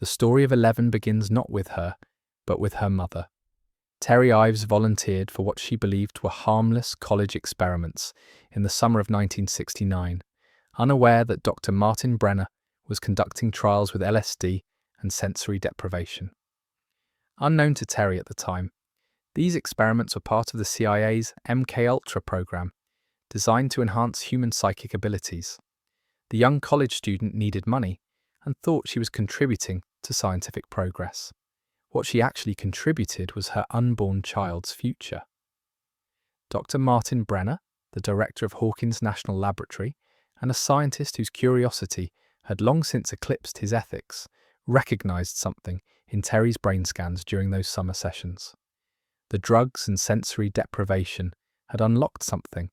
the story of 11 begins not with her, but with her mother. Terry Ives volunteered for what she believed were harmless college experiments in the summer of 1969, unaware that Dr. Martin Brenner was conducting trials with LSD and sensory deprivation. Unknown to Terry at the time, these experiments were part of the CIA's MKUltra program, designed to enhance human psychic abilities. The young college student needed money and thought she was contributing to scientific progress. What she actually contributed was her unborn child's future. Dr. Martin Brenner, the director of Hawkins National Laboratory, and a scientist whose curiosity had long since eclipsed his ethics, recognized something in Terry's brain scans during those summer sessions. The drugs and sensory deprivation had unlocked something,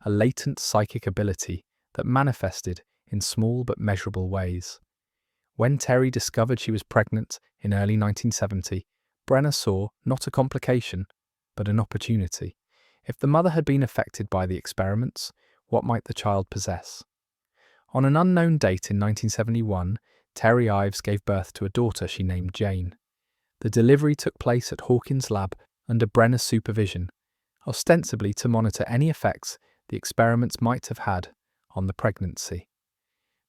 a latent psychic ability that manifested in small but measurable ways. When Terry discovered she was pregnant in early 1970, Brenner saw not a complication, but an opportunity. If the mother had been affected by the experiments, what might the child possess? On an unknown date in 1971, Terry Ives gave birth to a daughter she named Jane. The delivery took place at Hawkins Lab under Brenner's supervision, ostensibly to monitor any effects the experiments might have had on the pregnancy.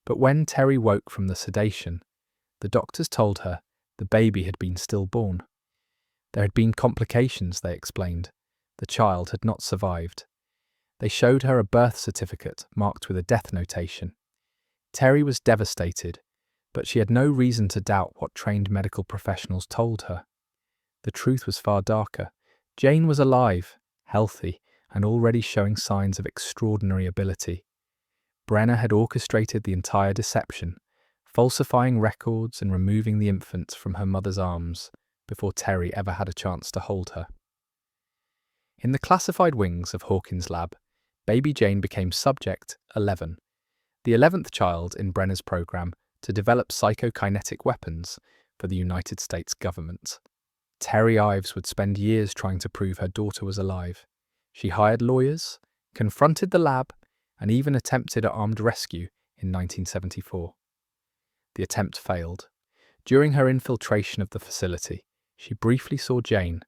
But when Terry woke from the sedation, the doctors told her the baby had been stillborn. There had been complications, they explained. The child had not survived. They showed her a birth certificate marked with a death notation. Terry was devastated, but she had no reason to doubt what trained medical professionals told her. The truth was far darker. Jane was alive, healthy, and already showing signs of extraordinary ability. Brenner had orchestrated the entire deception, falsifying records and removing the infant from her mother's arms before Terry ever had a chance to hold her. In the classified wings of Hawkins Lab, baby Jane became subject 11, the 11th child in Brenner's program to develop psychokinetic weapons for the United States government. Terry Ives would spend years trying to prove her daughter was alive. She hired lawyers, confronted the lab, and even attempted an armed rescue in 1974. The attempt failed. During her infiltration of the facility, she briefly saw Jane,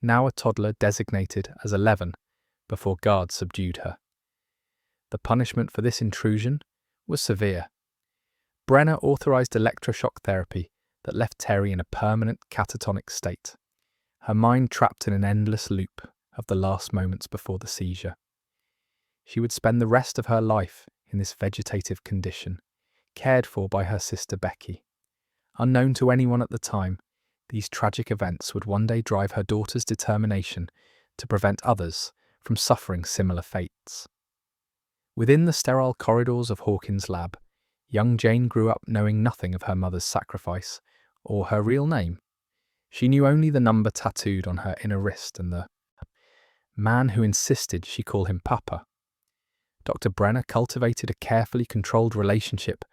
now a toddler designated as 11, before guards subdued her. The punishment for this intrusion was severe. Brenner authorized electroshock therapy that left Terry in a permanent catatonic state, her mind trapped in an endless loop of the last moments before the seizure. She would spend the rest of her life in this vegetative condition, cared for by her sister Becky. Unknown to anyone at the time, these tragic events would one day drive her daughter's determination to prevent others from suffering similar fates. Within the sterile corridors of Hawkins Lab, young Jane grew up knowing nothing of her mother's sacrifice or her real name. She knew only the number tattooed on her inner wrist and the man who insisted she call him Papa. Dr. Brenner cultivated a carefully controlled relationship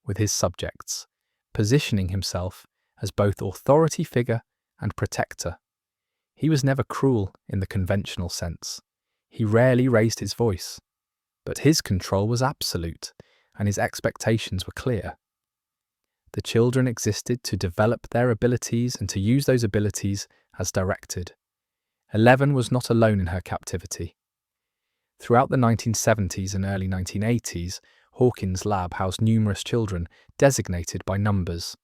with his subjects, positioning himself as both authority figure and protector. He was never cruel in the conventional sense. He rarely raised his voice, but his control was absolute, and his expectations were clear. The children existed to develop their abilities and to use those abilities as directed. 11 was not alone in her captivity. Throughout the 1970s and early 1980s, Hawkins Lab housed numerous children designated by numbers.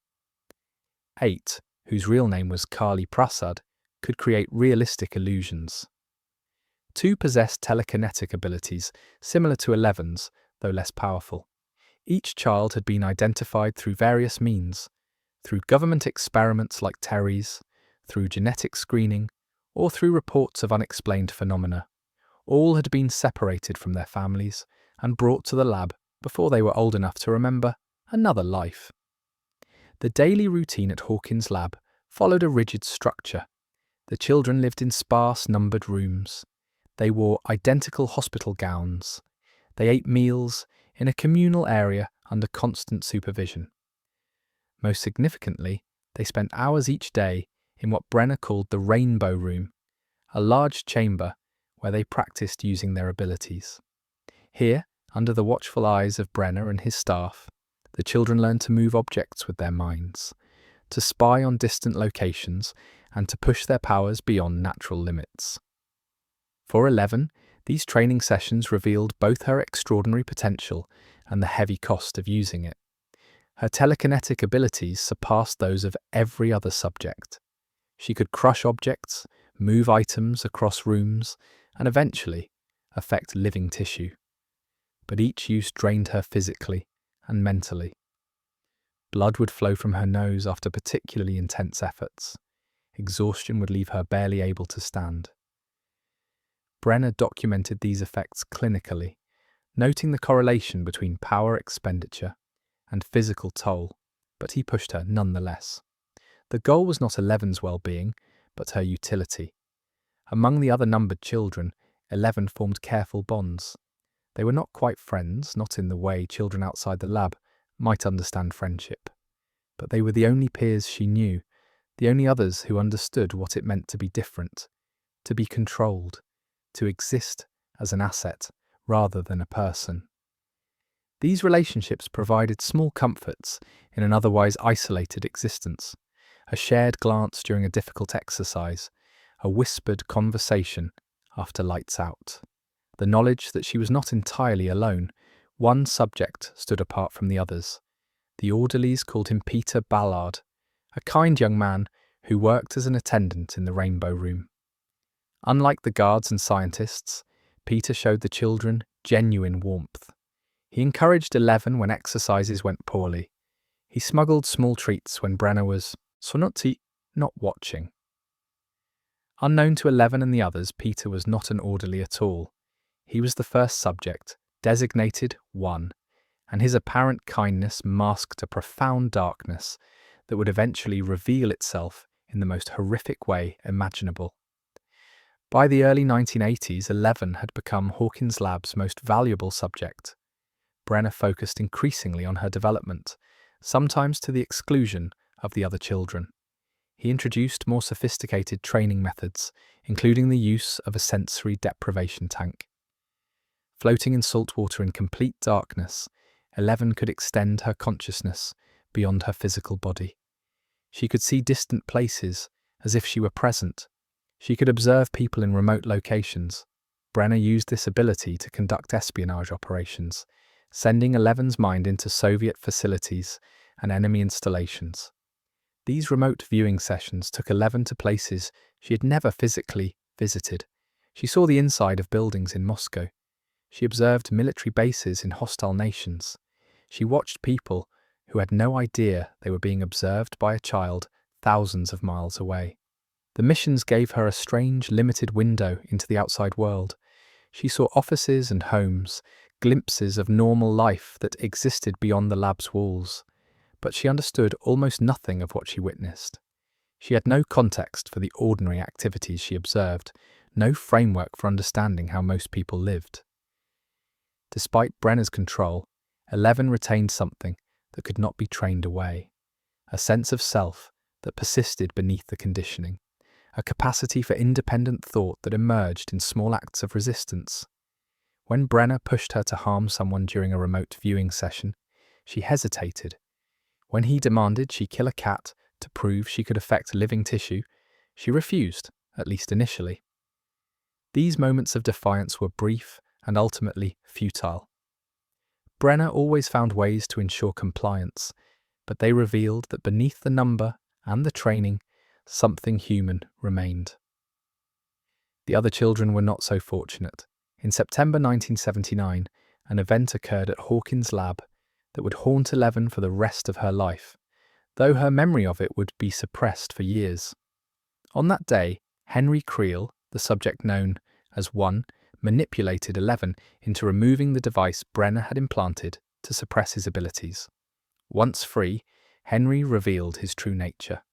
8, whose real name was Kali Prasad, could create realistic illusions. 2 possessed telekinetic abilities similar to 11's, though less powerful. Each child had been identified through various means, through government experiments like Terry's, through genetic screening, or through reports of unexplained phenomena. All had been separated from their families and brought to the lab before they were old enough to remember another life. The daily routine at Hawkins Lab followed a rigid structure. The children lived in sparse, numbered rooms. They wore identical hospital gowns. They ate meals in a communal area under constant supervision. Most significantly, they spent hours each day in what Brenner called the Rainbow Room, a large chamber where they practiced using their abilities. Here, under the watchful eyes of Brenner and his staff, the children learned to move objects with their minds, to spy on distant locations, and to push their powers beyond natural limits. For 11, these training sessions revealed both her extraordinary potential and the heavy cost of using it. Her telekinetic abilities surpassed those of every other subject. She could crush objects, move items across rooms, and eventually affect living tissue. But each use drained her physically and mentally. Blood would flow from her nose after particularly intense efforts. Exhaustion would leave her barely able to stand. Brenner documented these effects clinically, noting the correlation between power expenditure and physical toll, but he pushed her nonetheless. The goal was not Eleven's well-being, but her utility. Among the other numbered children, 11 formed careful bonds. They were not quite friends, not in the way children outside the lab might understand friendship, but they were the only peers she knew, the only others who understood what it meant to be different, to be controlled, to exist as an asset rather than a person. These relationships provided small comforts in an otherwise isolated existence: a shared glance during a difficult exercise, a whispered conversation after lights out. The knowledge that she was not entirely alone. One subject stood apart from the others. The orderlies called him Peter Ballard, a kind young man who worked as an attendant in the Rainbow Room. Unlike the guards and scientists, Peter showed the children genuine warmth. He encouraged 11 when exercises went poorly. He smuggled small treats when Brenner was sonuti, not watching. Unknown to 11 and the others, Peter was not an orderly at all. He was the first subject, designated 1, and his apparent kindness masked a profound darkness that would eventually reveal itself in the most horrific way imaginable. By the early 1980s, 11 had become Hawkins Lab's most valuable subject. Brenner focused increasingly on her development, sometimes to the exclusion of the other children. He introduced more sophisticated training methods, including the use of a sensory deprivation tank. Floating in salt water in complete darkness, 11 could extend her consciousness beyond her physical body. She could see distant places as if she were present. She could observe people in remote locations. Brenner used this ability to conduct espionage operations, sending 11's mind into Soviet facilities and enemy installations. These remote viewing sessions took 11 to places she had never physically visited. She saw the inside of buildings in Moscow. She observed military bases in hostile nations. She watched people who had no idea they were being observed by a child thousands of miles away. The missions gave her a strange, limited window into the outside world. She saw offices and homes, glimpses of normal life that existed beyond the lab's walls. But she understood almost nothing of what she witnessed. She had no context for the ordinary activities she observed, no framework for understanding how most people lived. Despite Brenner's control, 11 retained something that could not be trained away, a sense of self that persisted beneath the conditioning, a capacity for independent thought that emerged in small acts of resistance. When Brenner pushed her to harm someone during a remote viewing session, she hesitated. When he demanded she kill a cat to prove she could affect living tissue, she refused, at least initially. These moments of defiance were brief and ultimately futile. Brenner always found ways to ensure compliance, but they revealed that beneath the number and the training, something human remained. The other children were not so fortunate. In September 1979, an event occurred at Hawkins Lab that would haunt 11 for the rest of her life, though her memory of it would be suppressed for years. On that day, Henry Creel, the subject known as 1, manipulated 11 into removing the device Brenner had implanted to suppress his abilities. Once free, Henry revealed his true nature.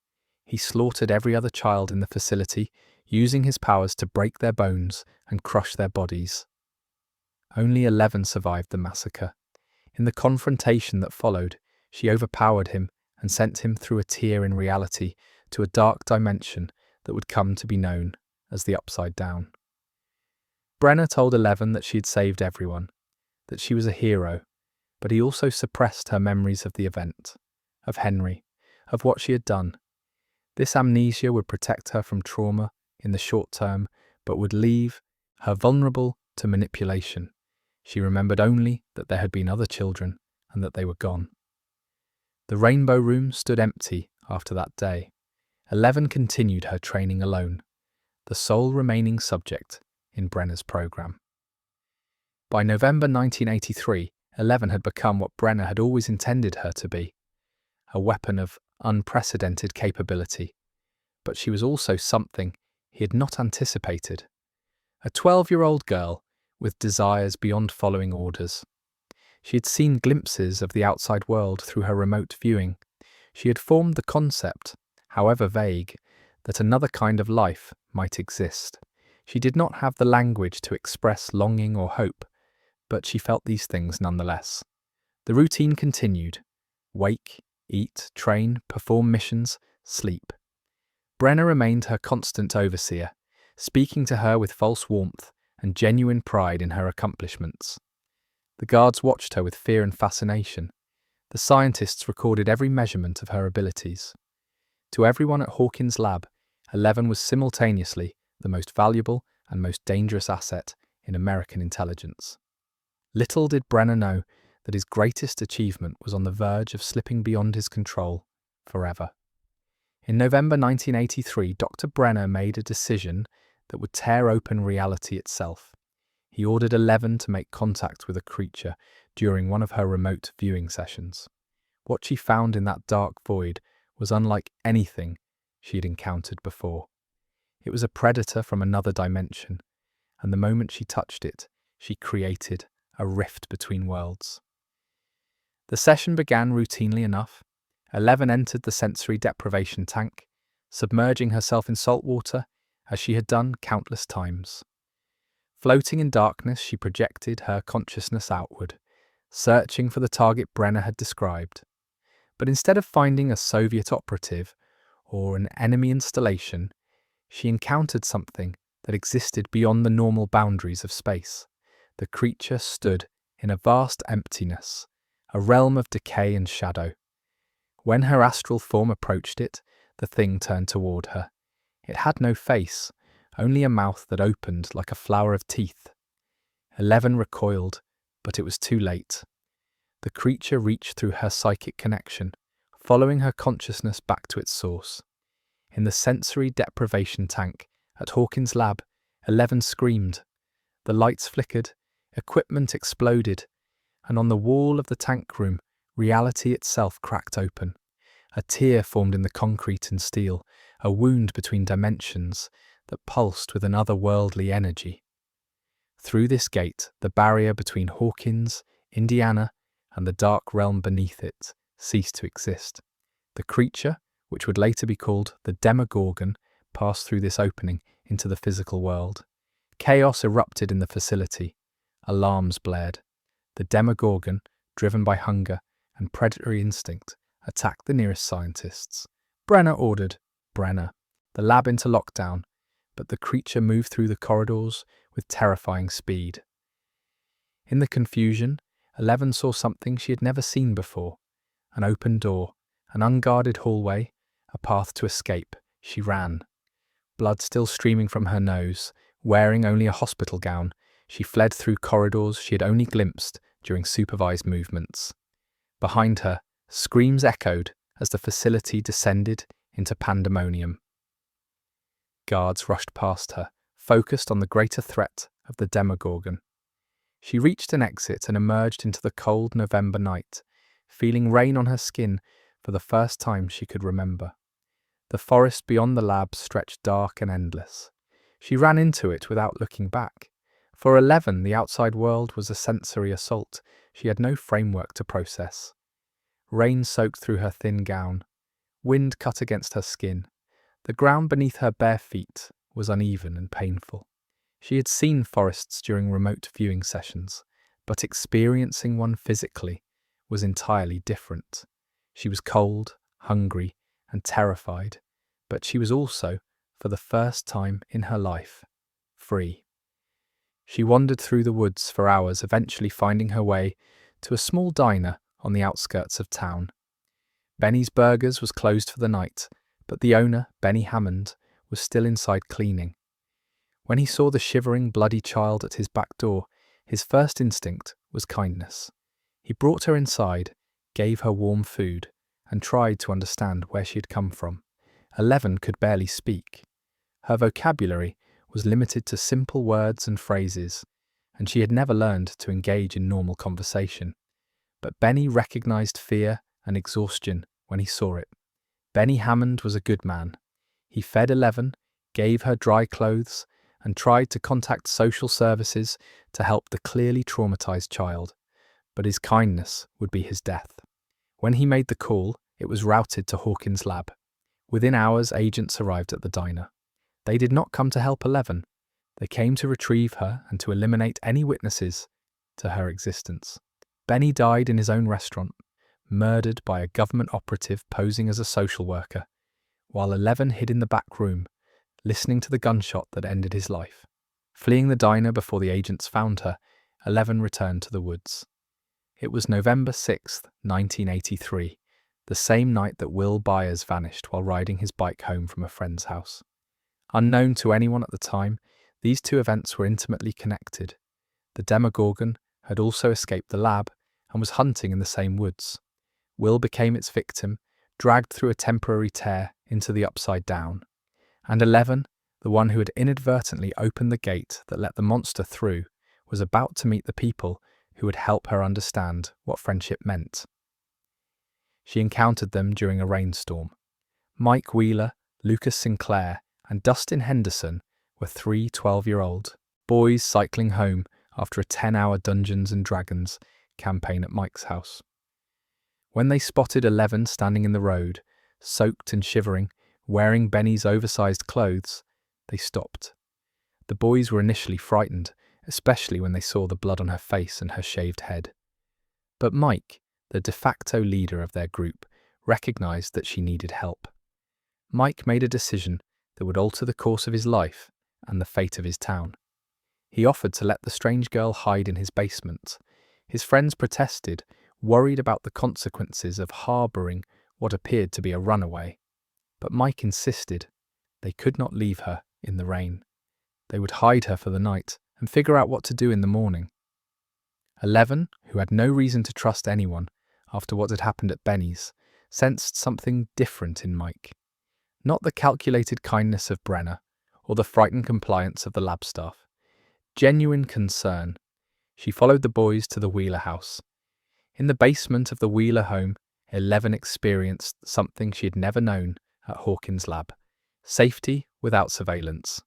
He slaughtered every other child in the facility, using his powers to break their bones and crush their bodies. Only 11 survived the massacre. In the confrontation that followed, she overpowered him and sent him through a tear in reality to a dark dimension that would come to be known as the Upside Down. Brenner told 11 that she had saved everyone, that she was a hero, but he also suppressed her memories of the event, of Henry, of what she had done. This amnesia would protect her from trauma in the short term, but would leave her vulnerable to manipulation. She remembered only that there had been other children and that they were gone. The Rainbow Room stood empty after that day. 11 continued her training alone, the sole remaining subject in Brenner's program. By November 1983, 11 had become what Brenner had always intended her to be, a weapon of unprecedented capability. But she was also something he had not anticipated. A 12-year-old girl with desires beyond following orders. She had seen glimpses of the outside world through her remote viewing. She had formed the concept, however vague, that another kind of life might exist. She did not have the language to express longing or hope, but she felt these things nonetheless. The routine continued. Wake, eat, train, perform missions, sleep. Brenner remained her constant overseer, speaking to her with false warmth and genuine pride in her accomplishments. The guards watched her with fear and fascination. The scientists recorded every measurement of her abilities. To everyone at Hawkins' lab, 11 was simultaneously the most valuable and most dangerous asset in American intelligence. Little did Brenner know that his greatest achievement was on the verge of slipping beyond his control forever. In November 1983, Dr. Brenner made a decision that would tear open reality itself. He ordered 11 to make contact with a creature during one of her remote viewing sessions. What she found in that dark void was unlike anything she had encountered before. It was a predator from another dimension, and the moment she touched it, she created a rift between worlds. The session began routinely enough. 11 entered the sensory deprivation tank, submerging herself in salt water as she had done countless times. Floating in darkness, she projected her consciousness outward, searching for the target Brenner had described. But instead of finding a Soviet operative or an enemy installation, she encountered something that existed beyond the normal boundaries of space. The creature stood in a vast emptiness, a realm of decay and shadow. When her astral form approached it, the thing turned toward her. It had no face, only a mouth that opened like a flower of teeth. 11 recoiled, but it was too late. The creature reached through her psychic connection, following her consciousness back to its source. In the sensory deprivation tank at Hawkins' lab, 11 screamed. The lights flickered, equipment exploded, and on the wall of the tank room, reality itself cracked open. A tear formed in the concrete and steel, a wound between dimensions that pulsed with an otherworldly energy. Through this gate, the barrier between Hawkins, Indiana, and the dark realm beneath it ceased to exist. The creature, which would later be called the Demogorgon, passed through this opening into the physical world. Chaos erupted in the facility. Alarms blared. The Demogorgon, driven by hunger and predatory instinct, attacked the nearest scientists. Brenner ordered the lab into lockdown, but the creature moved through the corridors with terrifying speed. In the confusion, 11 saw something she had never seen before. An open door, an unguarded hallway, a path to escape. She ran. Blood still streaming from her nose, wearing only a hospital gown, she fled through corridors she had only glimpsed during supervised movements. Behind her, screams echoed as the facility descended into pandemonium. Guards rushed past her, focused on the greater threat of the Demogorgon. She reached an exit and emerged into the cold November night, feeling rain on her skin for the first time she could remember. The forest beyond the lab stretched dark and endless. She ran into it without looking back. For 11, the outside world was a sensory assault she had no framework to process. Rain soaked through her thin gown. Wind cut against her skin. The ground beneath her bare feet was uneven and painful. She had seen forests during remote viewing sessions, but experiencing one physically was entirely different. She was cold, hungry, and terrified, but she was also, for the first time in her life, free. She wandered through the woods for hours, eventually finding her way to a small diner on the outskirts of town. Benny's Burgers was closed for the night, but the owner, Benny Hammond, was still inside cleaning. When he saw the shivering, bloody child at his back door, his first instinct was kindness. He brought her inside, gave her warm food, and tried to understand where she had come from. 11 could barely speak. Her vocabulary was limited to simple words and phrases, and she had never learned to engage in normal conversation. But Benny recognized fear and exhaustion when he saw it. Benny Hammond was a good man. He fed 11, gave her dry clothes, and tried to contact social services to help the clearly traumatized child. But his kindness would be his death. When he made the call, it was routed to Hawkins' lab. Within hours, agents arrived at the diner. They did not come to help 11. They came to retrieve her and to eliminate any witnesses to her existence. Benny died in his own restaurant, murdered by a government operative posing as a social worker, while 11 hid in the back room, listening to the gunshot that ended his life. Fleeing the diner before the agents found her, 11 returned to the woods. It was November 6, 1983, the same night that Will Byers vanished while riding his bike home from a friend's house. Unknown to anyone at the time, these two events were intimately connected. The Demogorgon had also escaped the lab and was hunting in the same woods. Will became its victim, dragged through a temporary tear into the Upside Down. And 11, the one who had inadvertently opened the gate that let the monster through, was about to meet the people who would help her understand what friendship meant. She encountered them during a rainstorm. Mike Wheeler, Lucas Sinclair, and Dustin Henderson were three 12-year-old boys cycling home after a 10-hour Dungeons & Dragons campaign at Mike's house. When they spotted 11 standing in the road, soaked and shivering, wearing Benny's oversized clothes, they stopped. The boys were initially frightened, especially when they saw the blood on her face and her shaved head. But Mike, the de facto leader of their group, recognized that she needed help. Mike made a decision that would alter the course of his life and the fate of his town. He offered to let the strange girl hide in his basement. His friends protested, worried about the consequences of harboring what appeared to be a runaway. But Mike insisted they could not leave her in the rain. They would hide her for the night and figure out what to do in the morning. 11, who had no reason to trust anyone after what had happened at Benny's, sensed something different in Mike. Not the calculated kindness of Brenner or the frightened compliance of the lab staff. Genuine concern. She followed the boys to the Wheeler house. In the basement of the Wheeler home, 11 experienced something she had never known at Hawkins' lab: safety without surveillance.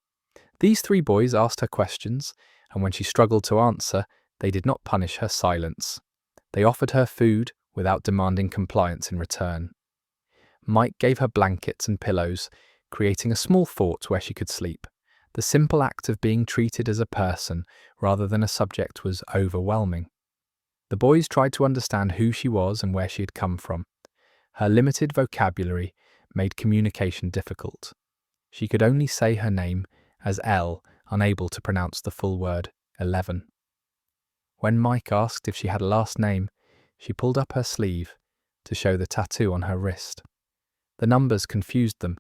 These three boys asked her questions, and when she struggled to answer, they did not punish her silence. They offered her food without demanding compliance in return. Mike gave her blankets and pillows, creating a small fort where she could sleep. The simple act of being treated as a person rather than a subject was overwhelming. The boys tried to understand who she was and where she had come from. Her limited vocabulary made communication difficult. She could only say her name as L, unable to pronounce the full word, 11. When Mike asked if she had a last name, she pulled up her sleeve to show the tattoo on her wrist. The numbers confused them,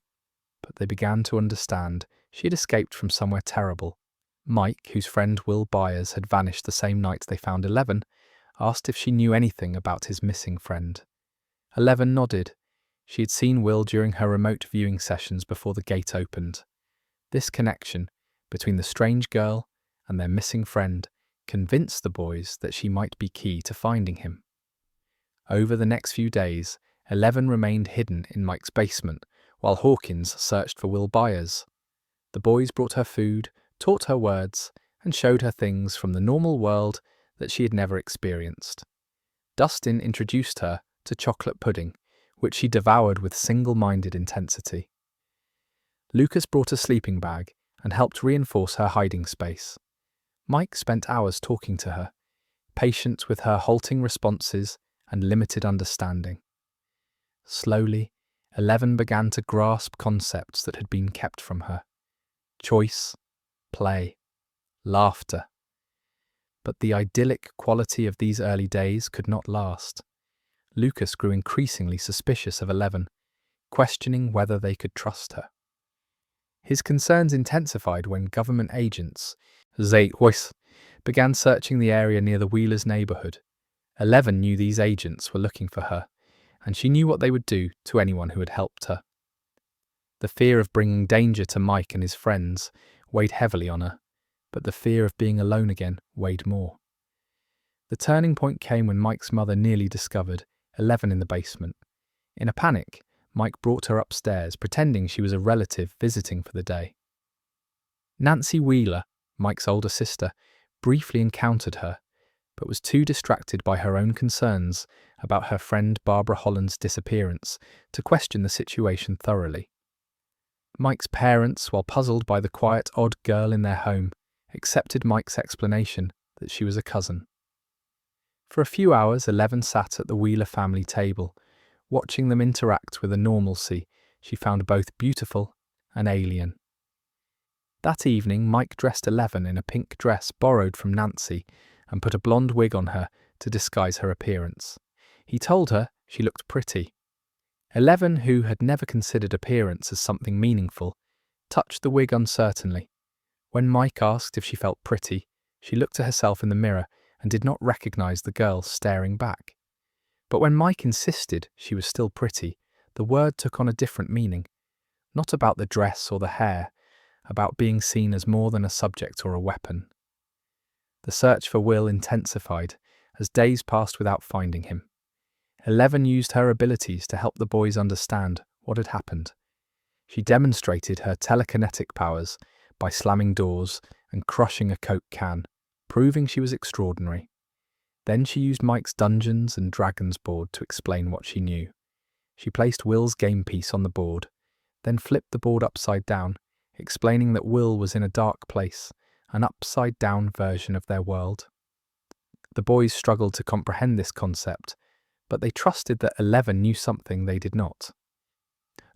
but they began to understand she had escaped from somewhere terrible. Mike, whose friend Will Byers had vanished the same night they found 11, asked if she knew anything about his missing friend. 11 nodded. She had seen Will during her remote viewing sessions before the gate opened. This connection between the strange girl and their missing friend convinced the boys that she might be key to finding him. Over the next few days, 11 remained hidden in Mike's basement while Hawkins searched for Will Byers. The boys brought her food, taught her words, and showed her things from the normal world that she had never experienced. Dustin introduced her to chocolate pudding, which she devoured with single-minded intensity. Lucas brought a sleeping bag and helped reinforce her hiding space. Mike spent hours talking to her, patient with her halting responses and limited understanding. Slowly, 11 began to grasp concepts that had been kept from her: choice, play, laughter. But the idyllic quality of these early days could not last. Lucas grew increasingly suspicious of 11, questioning whether they could trust her. His concerns intensified when government agents, began searching the area near the Wheelers' neighborhood. 11 knew these agents were looking for her, and she knew what they would do to anyone who had helped her. The fear of bringing danger to Mike and his friends weighed heavily on her, but the fear of being alone again weighed more. The turning point came when Mike's mother nearly discovered 11 in the basement. In a panic, Mike brought her upstairs, pretending she was a relative visiting for the day. Nancy Wheeler, Mike's older sister, briefly encountered her, but was too distracted by her own concerns about her friend Barbara Holland's disappearance to question the situation thoroughly. Mike's parents, while puzzled by the quiet, odd girl in their home, accepted Mike's explanation that she was a cousin. For a few hours, 11 sat at the Wheeler family table, watching them interact with a normalcy she found both beautiful and alien. That evening, Mike dressed 11 in a pink dress borrowed from Nancy and put a blonde wig on her to disguise her appearance. He told her she looked pretty. 11, who had never considered appearance as something meaningful, touched the wig uncertainly. When Mike asked if she felt pretty, she looked at herself in the mirror and did not recognize the girl staring back. But when Mike insisted she was still pretty, the word took on a different meaning. Not about the dress or the hair, about being seen as more than a subject or a weapon. The search for Will intensified as days passed without finding him. 11 used her abilities to help the boys understand what had happened. She demonstrated her telekinetic powers by slamming doors and crushing a Coke can, proving she was extraordinary. Then she used Mike's Dungeons and Dragons board to explain what she knew. She placed Will's game piece on the board, then flipped the board upside down, explaining that Will was in a dark place, an upside-down version of their world. The boys struggled to comprehend this concept, but they trusted that 11 knew something they did not.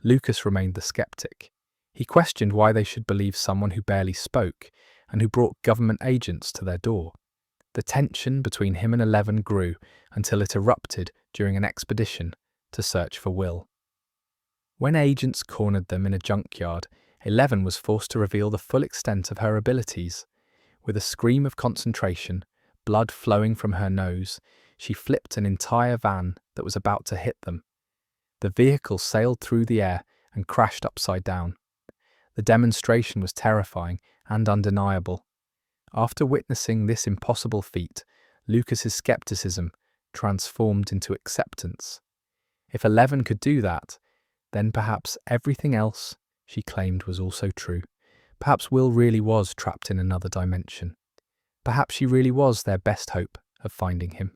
Lucas remained the skeptic. He questioned why they should believe someone who barely spoke and who brought government agents to their door. The tension between him and 11 grew until it erupted during an expedition to search for Will. When agents cornered them in a junkyard, 11 was forced to reveal the full extent of her abilities. With a scream of concentration, blood flowing from her nose, she flipped an entire van that was about to hit them. The vehicle sailed through the air and crashed upside down. The demonstration was terrifying and undeniable. After witnessing this impossible feat, Lucas's skepticism transformed into acceptance. If 11 could do that, then perhaps everything else she claimed was also true. Perhaps Will really was trapped in another dimension. Perhaps she really was their best hope of finding him.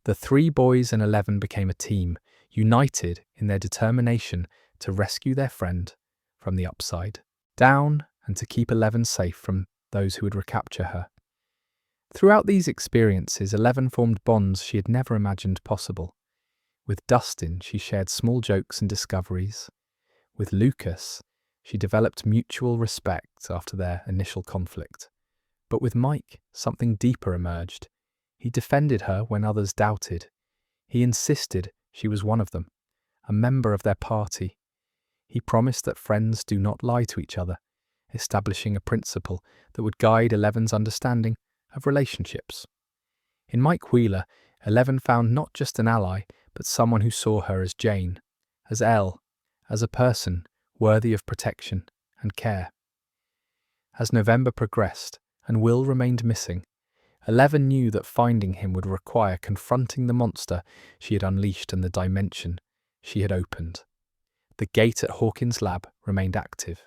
The 3 boys and 11 became a team, united in their determination to rescue their friend from the upside down and to keep 11 safe from those who would recapture her. Throughout these experiences, 11 formed bonds she had never imagined possible. With Dustin, she shared small jokes and discoveries. With Lucas, she developed mutual respect after their initial conflict. But with Mike, something deeper emerged. He defended her when others doubted. He insisted she was one of them, a member of their party. He promised that friends do not lie to each other, establishing a principle that would guide 11's understanding of relationships. In Mike Wheeler, 11 found not just an ally, but someone who saw her as Jane, as Elle, as a person worthy of protection and care. As November progressed and Will remained missing, 11 knew that finding him would require confronting the monster she had unleashed and the dimension she had opened. The gate at Hawkins' lab remained active.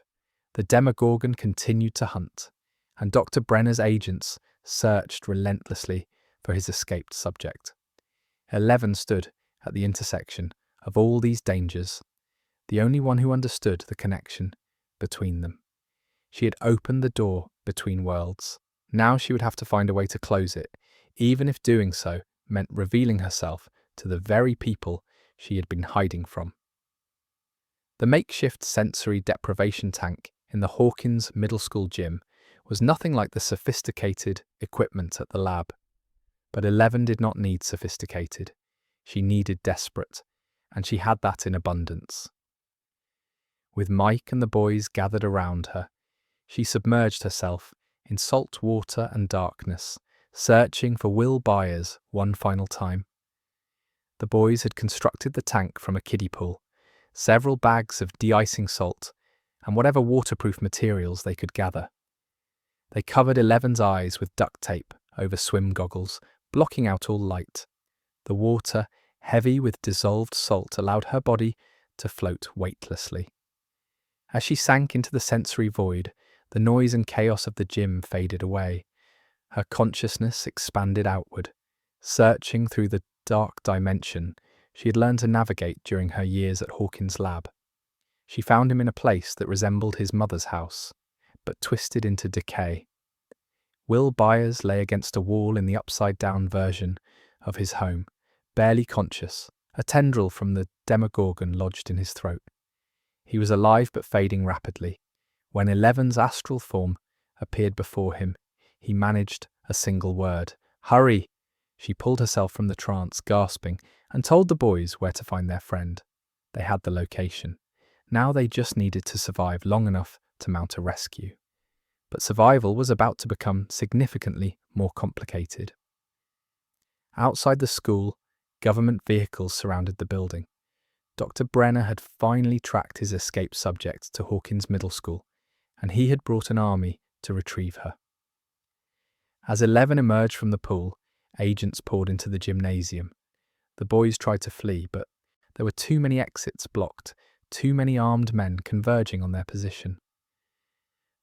The Demogorgon continued to hunt, and Dr. Brenner's agents searched relentlessly for his escaped subject. 11 stood at the intersection of all these dangers, the only one who understood the connection between them. She had opened the door between worlds. Now she would have to find a way to close it, even if doing so meant revealing herself to the very people she had been hiding from. The makeshift sensory deprivation tank in the Hawkins Middle School gym was nothing like the sophisticated equipment at the lab. But 11 did not need sophisticated. she needed desperate, and she had that in abundance. With Mike and the boys gathered around her, she submerged herself in salt water and darkness, searching for Will Byers one final time. The boys had constructed the tank from a kiddie pool, several bags of de-icing salt, and whatever waterproof materials they could gather. They covered Eleven's eyes with duct tape over swim goggles, blocking out all light. The water, heavy with dissolved salt, allowed her body to float weightlessly. As she sank into the sensory void, the noise and chaos of the gym faded away. Her consciousness expanded outward, searching through the dark dimension she had learned to navigate during her years at Hawkins' lab. She found him in a place that resembled his mother's house, but twisted into decay. Will Byers lay against a wall in the upside-down version of his home, barely conscious, a tendril from the Demogorgon lodged in his throat. He was alive but fading rapidly. When Eleven's astral form appeared before him, he managed a single word. "Hurry!" She pulled herself from the trance, gasping, and told the boys where to find their friend. They had the location. Now they just needed to survive long enough to mount a rescue. But survival was about to become significantly more complicated. Outside the school, government vehicles surrounded the building. Dr. Brenner had finally tracked his escaped subject to Hawkins Middle School, and he had brought an army to retrieve her. As 11 emerged from the pool, agents poured into the gymnasium. The boys tried to flee, but there were too many exits blocked, too many armed men converging on their position.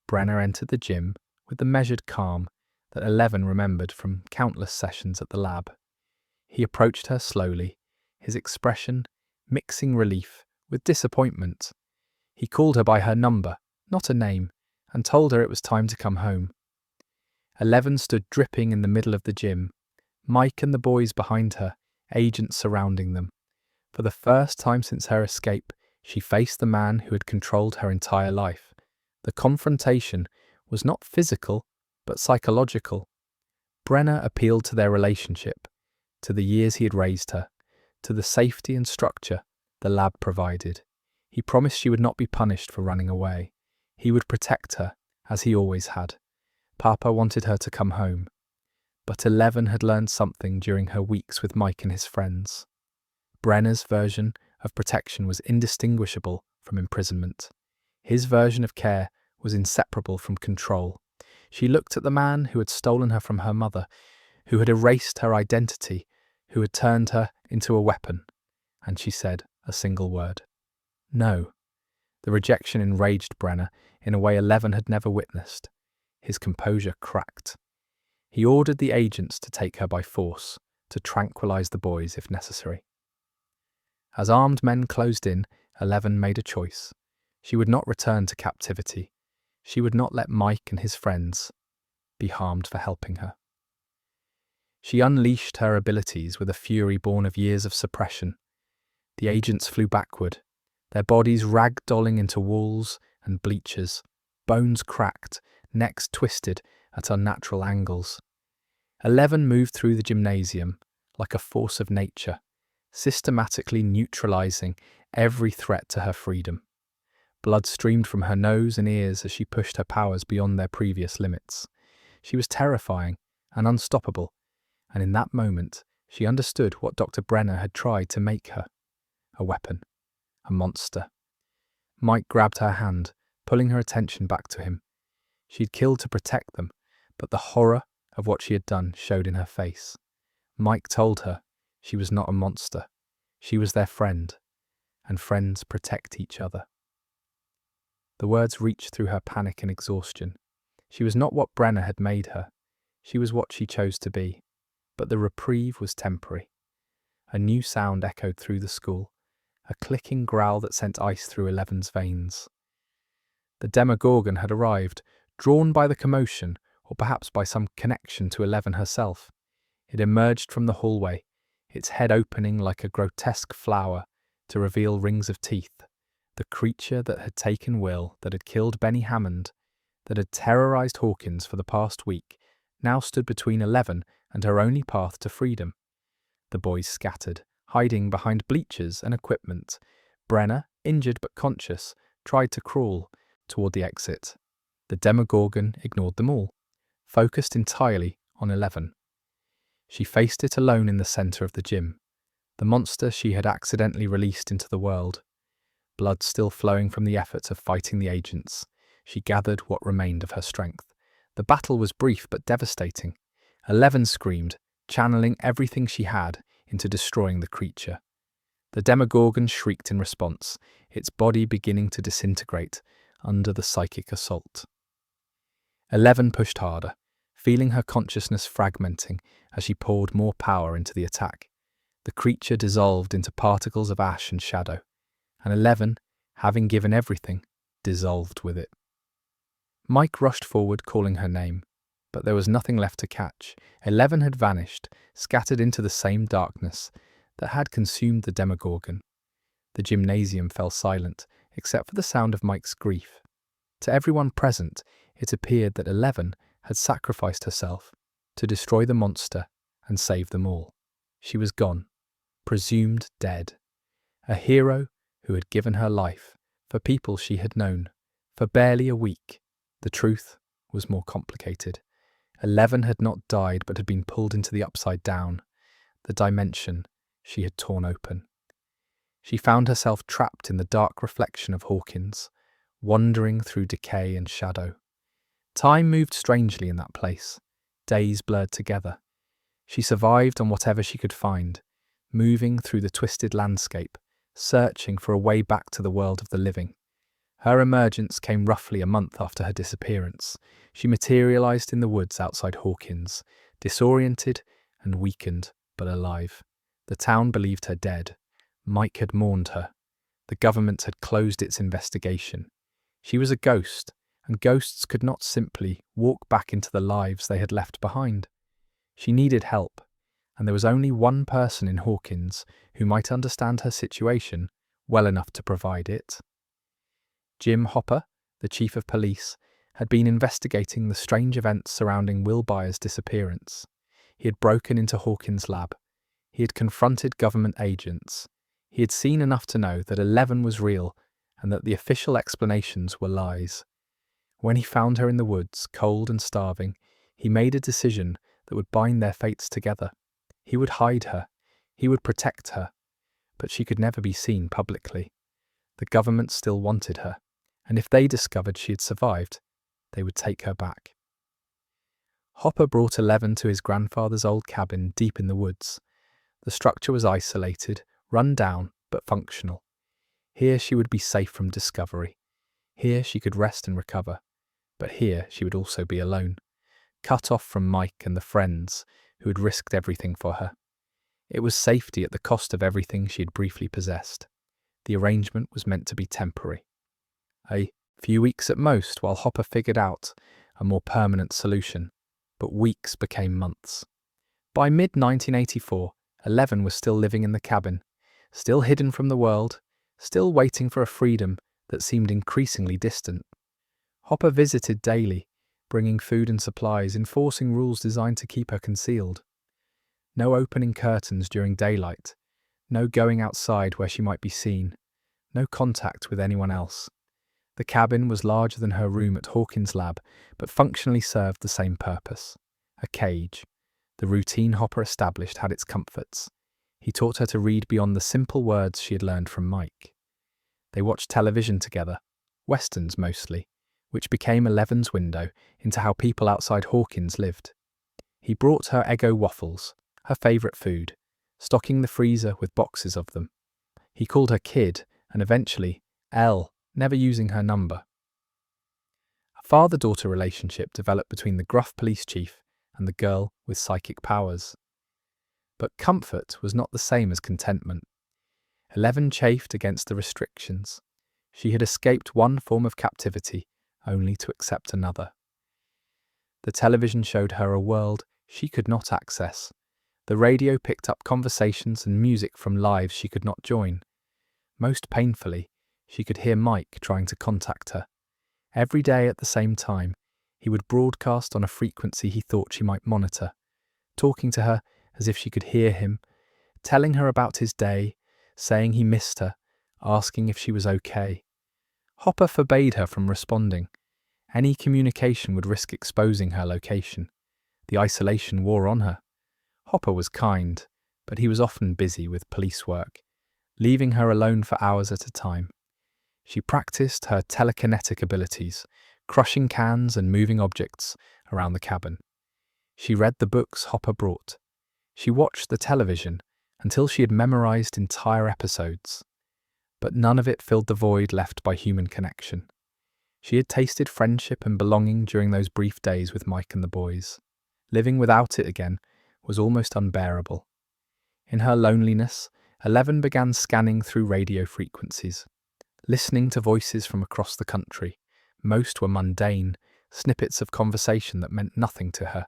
Brenner entered the gym with the measured calm that 11 remembered from countless sessions at the lab. He approached her slowly, his expression mixing relief with disappointment. He called her by her number, not a name, and told her it was time to come home. 11 stood dripping in the middle of the gym, Mike and the boys behind her, agents surrounding them. For the first time since her escape, she faced the man who had controlled her entire life. The confrontation was not physical, but psychological. Brenner appealed to their relationship, to the years he had raised her, to the safety and structure the lab provided. He promised she would not be punished for running away. He would protect her, as he always had. Papa wanted her to come home. But 11 had learned something during her weeks with Mike and his friends. Brenner's version of protection was indistinguishable from imprisonment. His version of care was inseparable from control. She looked at the man who had stolen her from her mother, who had erased her identity, who had turned her into a weapon, and she said a single word. No. The rejection enraged Brenner in a way 11 had never witnessed. His composure cracked. He ordered the agents to take her by force, to tranquilize the boys if necessary. As armed men closed in, 11 made a choice. She would not return to captivity. She would not let Mike and his friends be harmed for helping her. She unleashed her abilities with a fury born of years of suppression. The agents flew backward, their bodies ragdolling into walls and bleachers, bones cracked, necks twisted at unnatural angles. 11 moved through the gymnasium like a force of nature, systematically neutralizing every threat to her freedom. Blood streamed from her nose and ears as she pushed her powers beyond their previous limits. She was terrifying and unstoppable, and in that moment she understood what Dr. Brenner had tried to make her. A weapon. A monster. Mike grabbed her hand, pulling her attention back to him. She'd killed to protect them, but the horror of what she had done showed in her face. Mike told her she was not a monster. She was their friend, and friends protect each other. The words reached through her panic and exhaustion. She was not what Brenner had made her. She was what she chose to be. But the reprieve was temporary. A new sound echoed through the school, a clicking growl that sent ice through 11's veins. The Demogorgon had arrived, drawn by the commotion, or perhaps by some connection to 11 herself. It emerged from the hallway, its head opening like a grotesque flower to reveal rings of teeth. The creature that had taken Will, that had killed Benny Hammond, that had terrorized Hawkins for the past week, now stood between 11 and her only path to freedom. The boys scattered, hiding behind bleachers and equipment. Brenner, injured but conscious, tried to crawl toward the exit. The Demogorgon ignored them all, focused entirely on 11. She faced it alone in the center of the gym, the monster she had accidentally released into the world. Blood still flowing from the effort of fighting the agents, she gathered what remained of her strength. The battle was brief but devastating. 11 screamed, channeling everything she had into destroying the creature. The Demogorgon shrieked in response, its body beginning to disintegrate under the psychic assault. 11 pushed harder, feeling her consciousness fragmenting as she poured more power into the attack. The creature dissolved into particles of ash and shadow, and 11, having given everything, dissolved with it. Mike rushed forward, calling her name, but there was nothing left to catch. 11 had vanished, scattered into the same darkness that had consumed the Demogorgon. The gymnasium fell silent, except for the sound of Mike's grief. To everyone present, it appeared that 11 had sacrificed herself to destroy the monster and save them all. She was gone, presumed dead. A hero who had given her life for people she had known for barely a week. The truth was more complicated. 11 had not died but had been pulled into the upside down, the dimension she had torn open. She found herself trapped in the dark reflection of Hawkins, wandering through decay and shadow. Time moved strangely in that place. Days blurred together. She survived on whatever she could find, moving through the twisted landscape, searching for a way back to the world of the living. Her emergence came roughly a month after her disappearance. She materialized in the woods outside Hawkins, disoriented and weakened, but alive. The town believed her dead. Mike had mourned her. The government had closed its investigation. She was a ghost, and ghosts could not simply walk back into the lives they had left behind. She needed help, and there was only one person in Hawkins who might understand her situation well enough to provide it. Jim Hopper, the chief of police, had been investigating the strange events surrounding Will Byers' disappearance. He had broken into Hawkins' lab. He had confronted government agents. He had seen enough to know that 11 was real and that the official explanations were lies. When he found her in the woods, cold and starving, he made a decision that would bind their fates together. He would hide her. He would protect her. But she could never be seen publicly. The government still wanted her, and if they discovered she had survived, they would take her back. Hopper brought 11 to his grandfather's old cabin deep in the woods. The structure was isolated, run down, but functional. Here she would be safe from discovery. Here she could rest and recover. But here she would also be alone, cut off from Mike and the friends who had risked everything for her. It was safety at the cost of everything she had briefly possessed. The arrangement was meant to be temporary. A few weeks at most while Hopper figured out a more permanent solution, but weeks became months. By mid-1984, 11 was still living in the cabin, still hidden from the world, still waiting for a freedom that seemed increasingly distant. Hopper visited daily, bringing food and supplies, enforcing rules designed to keep her concealed. No opening curtains during daylight, no going outside where she might be seen, no contact with anyone else. The cabin was larger than her room at Hawkins' lab, but functionally served the same purpose. A cage. The routine Hopper established had its comforts. He taught her to read beyond the simple words she had learned from Mike. They watched television together, westerns mostly, which became 11's window into how people outside Hawkins lived. He brought her Eggo waffles, her favourite food, stocking the freezer with boxes of them. He called her Kid, and eventually, Elle, never using her number. A father-daughter relationship developed between the gruff police chief and the girl with psychic powers. But comfort was not the same as contentment. 11 chafed against the restrictions. She had escaped one form of captivity, only to accept another. The television showed her a world she could not access. The radio picked up conversations and music from lives she could not join. Most painfully, she could hear Mike trying to contact her. Every day at the same time, he would broadcast on a frequency he thought she might monitor, talking to her as if she could hear him, telling her about his day, saying he missed her, asking if she was okay. Hopper forbade her from responding. Any communication would risk exposing her location. The isolation wore on her. Hopper was kind, but he was often busy with police work, leaving her alone for hours at a time. She practiced her telekinetic abilities, crushing cans and moving objects around the cabin. She read the books Hopper brought. She watched the television until she had memorized entire episodes. But none of it filled the void left by human connection. She had tasted friendship and belonging during those brief days with Mike and the boys. Living without it again was almost unbearable. In her loneliness, Eleven began scanning through radio frequencies, listening to voices from across the country. Most were mundane, snippets of conversation that meant nothing to her,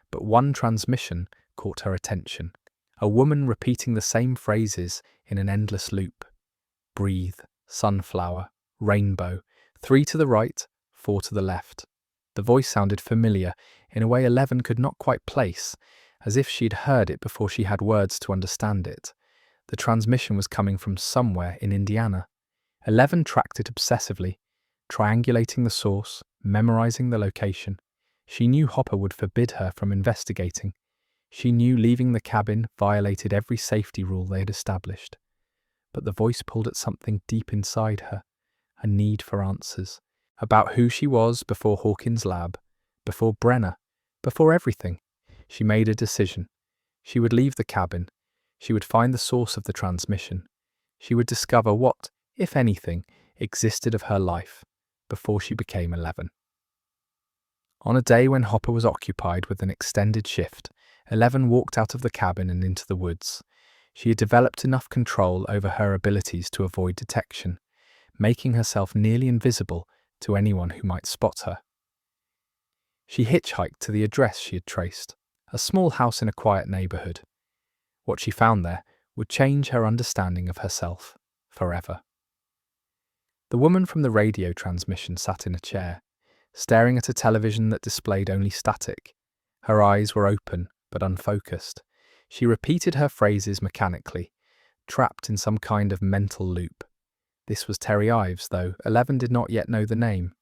but one transmission caught her attention. A woman repeating the same phrases in an endless loop. Breathe, sunflower, rainbow, 3 to the right, 4 to the left. The voice sounded familiar in a way Eleven could not quite place, as if she'd heard it before she had words to understand it. The transmission was coming from somewhere in Indiana. Eleven tracked it obsessively, triangulating the source, memorizing the location. She knew Hopper would forbid her from investigating. She knew leaving the cabin violated every safety rule they had established. But the voice pulled at something deep inside her, a need for answers, about who she was before Hawkins' lab, before Brenner, before everything. She made a decision. She would leave the cabin. She would find the source of the transmission. She would discover what, if anything, existed of her life before she became 11. On a day when Hopper was occupied with an extended shift, 11 walked out of the cabin and into the woods. She had developed enough control over her abilities to avoid detection, making herself nearly invisible to anyone who might spot her. She hitchhiked to the address she had traced, a small house in a quiet neighborhood. What she found there would change her understanding of herself forever. The woman from the radio transmission sat in a chair, staring at a television that displayed only static. Her eyes were open but unfocused. She repeated her phrases mechanically, trapped in some kind of mental loop. This was Terry Ives, though 11 did not yet know the name.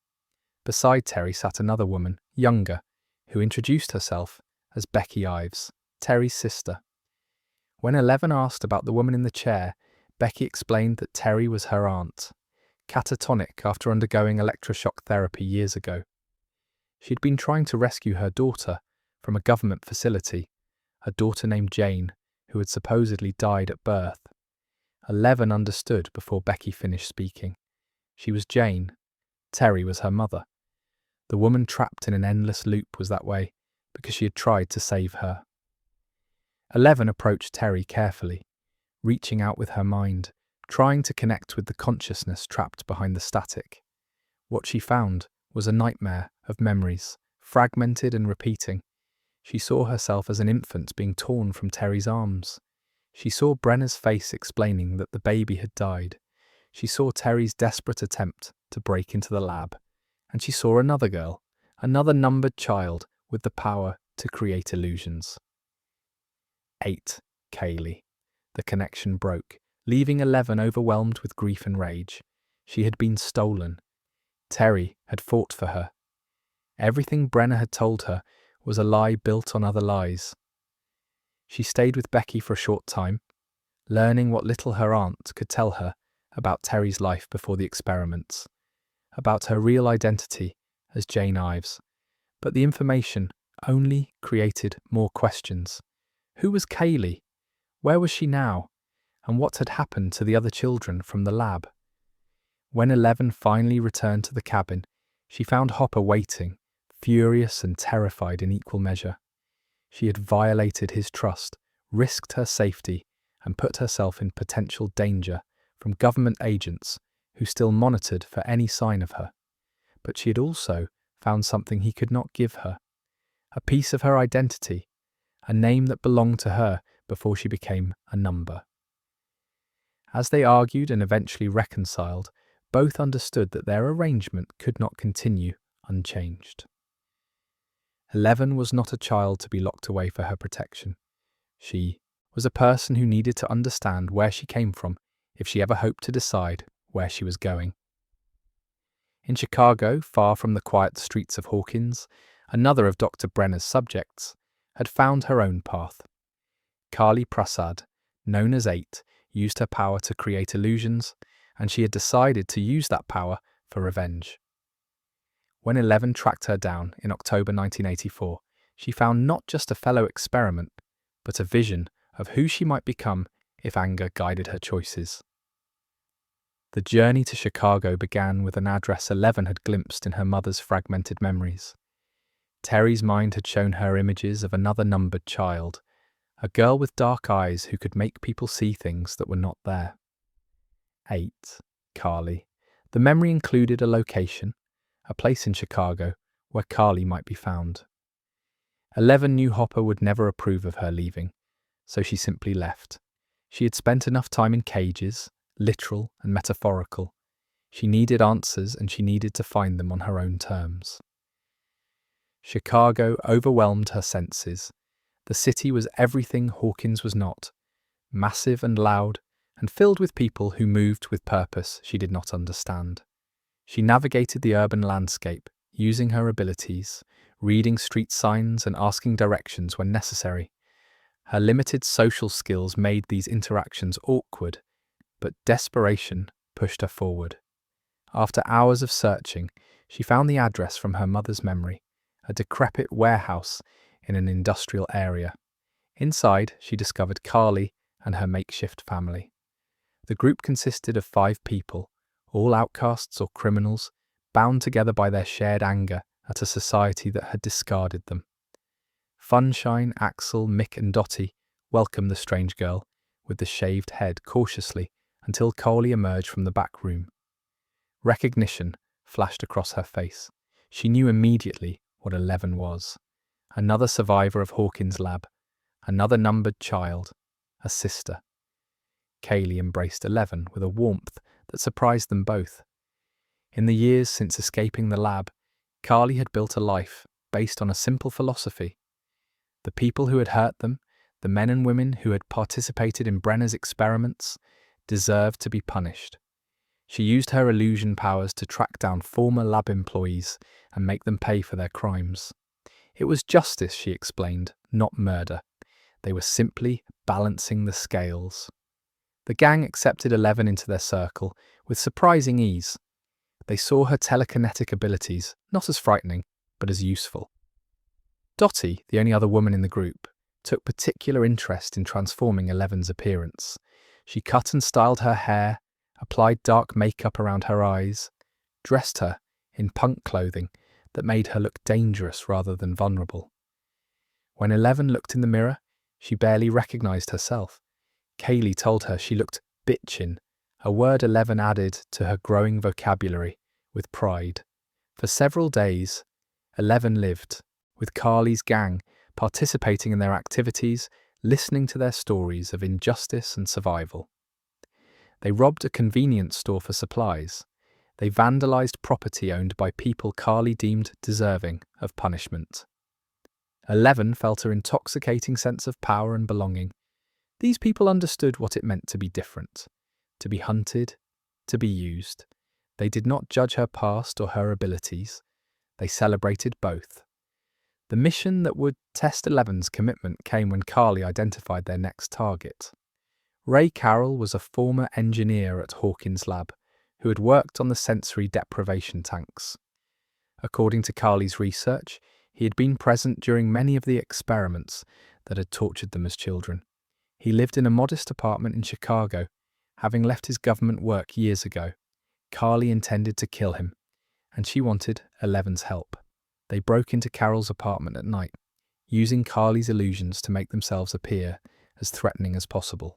Beside Terry sat another woman, younger, who introduced herself as Becky Ives, Terry's sister. When 11 asked about the woman in the chair, Becky explained that Terry was her aunt, catatonic after undergoing electroshock therapy years ago. She'd been trying to rescue her daughter from a government facility, a daughter named Jane, who had supposedly died at birth. 11 understood before Becky finished speaking. She was Jane. Terry was her mother. The woman trapped in an endless loop was that way because she had tried to save her. 11 approached Terry carefully, reaching out with her mind, trying to connect with the consciousness trapped behind the static. What she found was a nightmare of memories, fragmented and repeating. She saw herself as an infant being torn from Terry's arms. She saw Brenner's face explaining that the baby had died. She saw Terry's desperate attempt to break into the lab. And she saw another girl, another numbered child with the power to create illusions. 8. Kaylee. The connection broke, leaving 11 overwhelmed with grief and rage. She had been stolen. Terry had fought for her. Everything Brenner had told her was a lie built on other lies. She stayed with Becky for a short time, learning what little her aunt could tell her about Terry's life before the experiments, about her real identity as Jane Ives. But the information only created more questions. Who was Kaylee? Where was she now? And what had happened to the other children from the lab? When 11 finally returned to the cabin, she found Hopper waiting, furious and terrified in equal measure. She had violated his trust, risked her safety, and put herself in potential danger from government agents who still monitored for any sign of her. But she had also found something he could not give her, a piece of her identity, a name that belonged to her before she became a number. As they argued and eventually reconciled, both understood that their arrangement could not continue unchanged. 11 was not a child to be locked away for her protection. She was a person who needed to understand where she came from if she ever hoped to decide where she was going. In Chicago, far from the quiet streets of Hawkins, another of Dr. Brenner's subjects had found her own path. Kali Prasad, known as 8, used her power to create illusions, and she had decided to use that power for revenge. When 11 tracked her down in October 1984, she found not just a fellow experiment, but a vision of who she might become if anger guided her choices. The journey to Chicago began with an address 11 had glimpsed in her mother's fragmented memories. Terry's mind had shown her images of another numbered child, a girl with dark eyes who could make people see things that were not there. 8. Kali. The memory included a location, a place in Chicago where Kali might be found. 11 knew Hopper would never approve of her leaving, so she simply left. She had spent enough time in cages, literal and metaphorical. She needed answers, and she needed to find them on her own terms. Chicago overwhelmed her senses. The city was everything Hawkins was not, massive and loud, and filled with people who moved with purpose she did not understand. She navigated the urban landscape, using her abilities, reading street signs and asking directions when necessary. Her limited social skills made these interactions awkward, but desperation pushed her forward. After hours of searching, she found the address from her mother's memory, a decrepit warehouse in an industrial area. Inside, she discovered Kali and her makeshift family. The group consisted of 5 people, all outcasts or criminals, bound together by their shared anger at a society that had discarded them. Funshine, Axel, Mick and Dottie welcomed the strange girl, with the shaved head, cautiously, until Kali emerged from the back room. Recognition flashed across her face. She knew immediately what 11 was. Another survivor of Hawkins' lab, another numbered child, a sister. Kali embraced 11 with a warmth that surprised them both. In the years since escaping the lab, Kali had built a life based on a simple philosophy. The people who had hurt them, the men and women who had participated in Brenner's experiments, deserved to be punished. She used her illusion powers to track down former lab employees and make them pay for their crimes. It was justice, she explained, not murder. They were simply balancing the scales. The gang accepted 11 into their circle with surprising ease. They saw her telekinetic abilities not as frightening, but as useful. Dottie, the only other woman in the group, took particular interest in transforming 11's appearance. She cut and styled her hair, applied dark makeup around her eyes, dressed her in punk clothing that made her look dangerous rather than vulnerable. When 11 looked in the mirror, she barely recognized herself. Kali told her she looked bitchin', a word 11 added to her growing vocabulary with pride. For several days, 11 lived, with Kali's gang, participating in their activities, listening to their stories of injustice and survival. They robbed a convenience store for supplies. They vandalized property owned by people Kali deemed deserving of punishment. 11 felt her intoxicating sense of power and belonging. These people understood what it meant to be different, to be hunted, to be used. They did not judge her past or her abilities. They celebrated both. The mission that would test 11's commitment came when Kali identified their next target. Ray Carroll was a former engineer at Hawkins' lab who had worked on the sensory deprivation tanks. According to Kali's research, he had been present during many of the experiments that had tortured them as children. He lived in a modest apartment in Chicago, having left his government work years ago. Kali intended to kill him, and she wanted 11's help. They broke into Carroll's apartment at night, using Kali's illusions to make themselves appear as threatening as possible.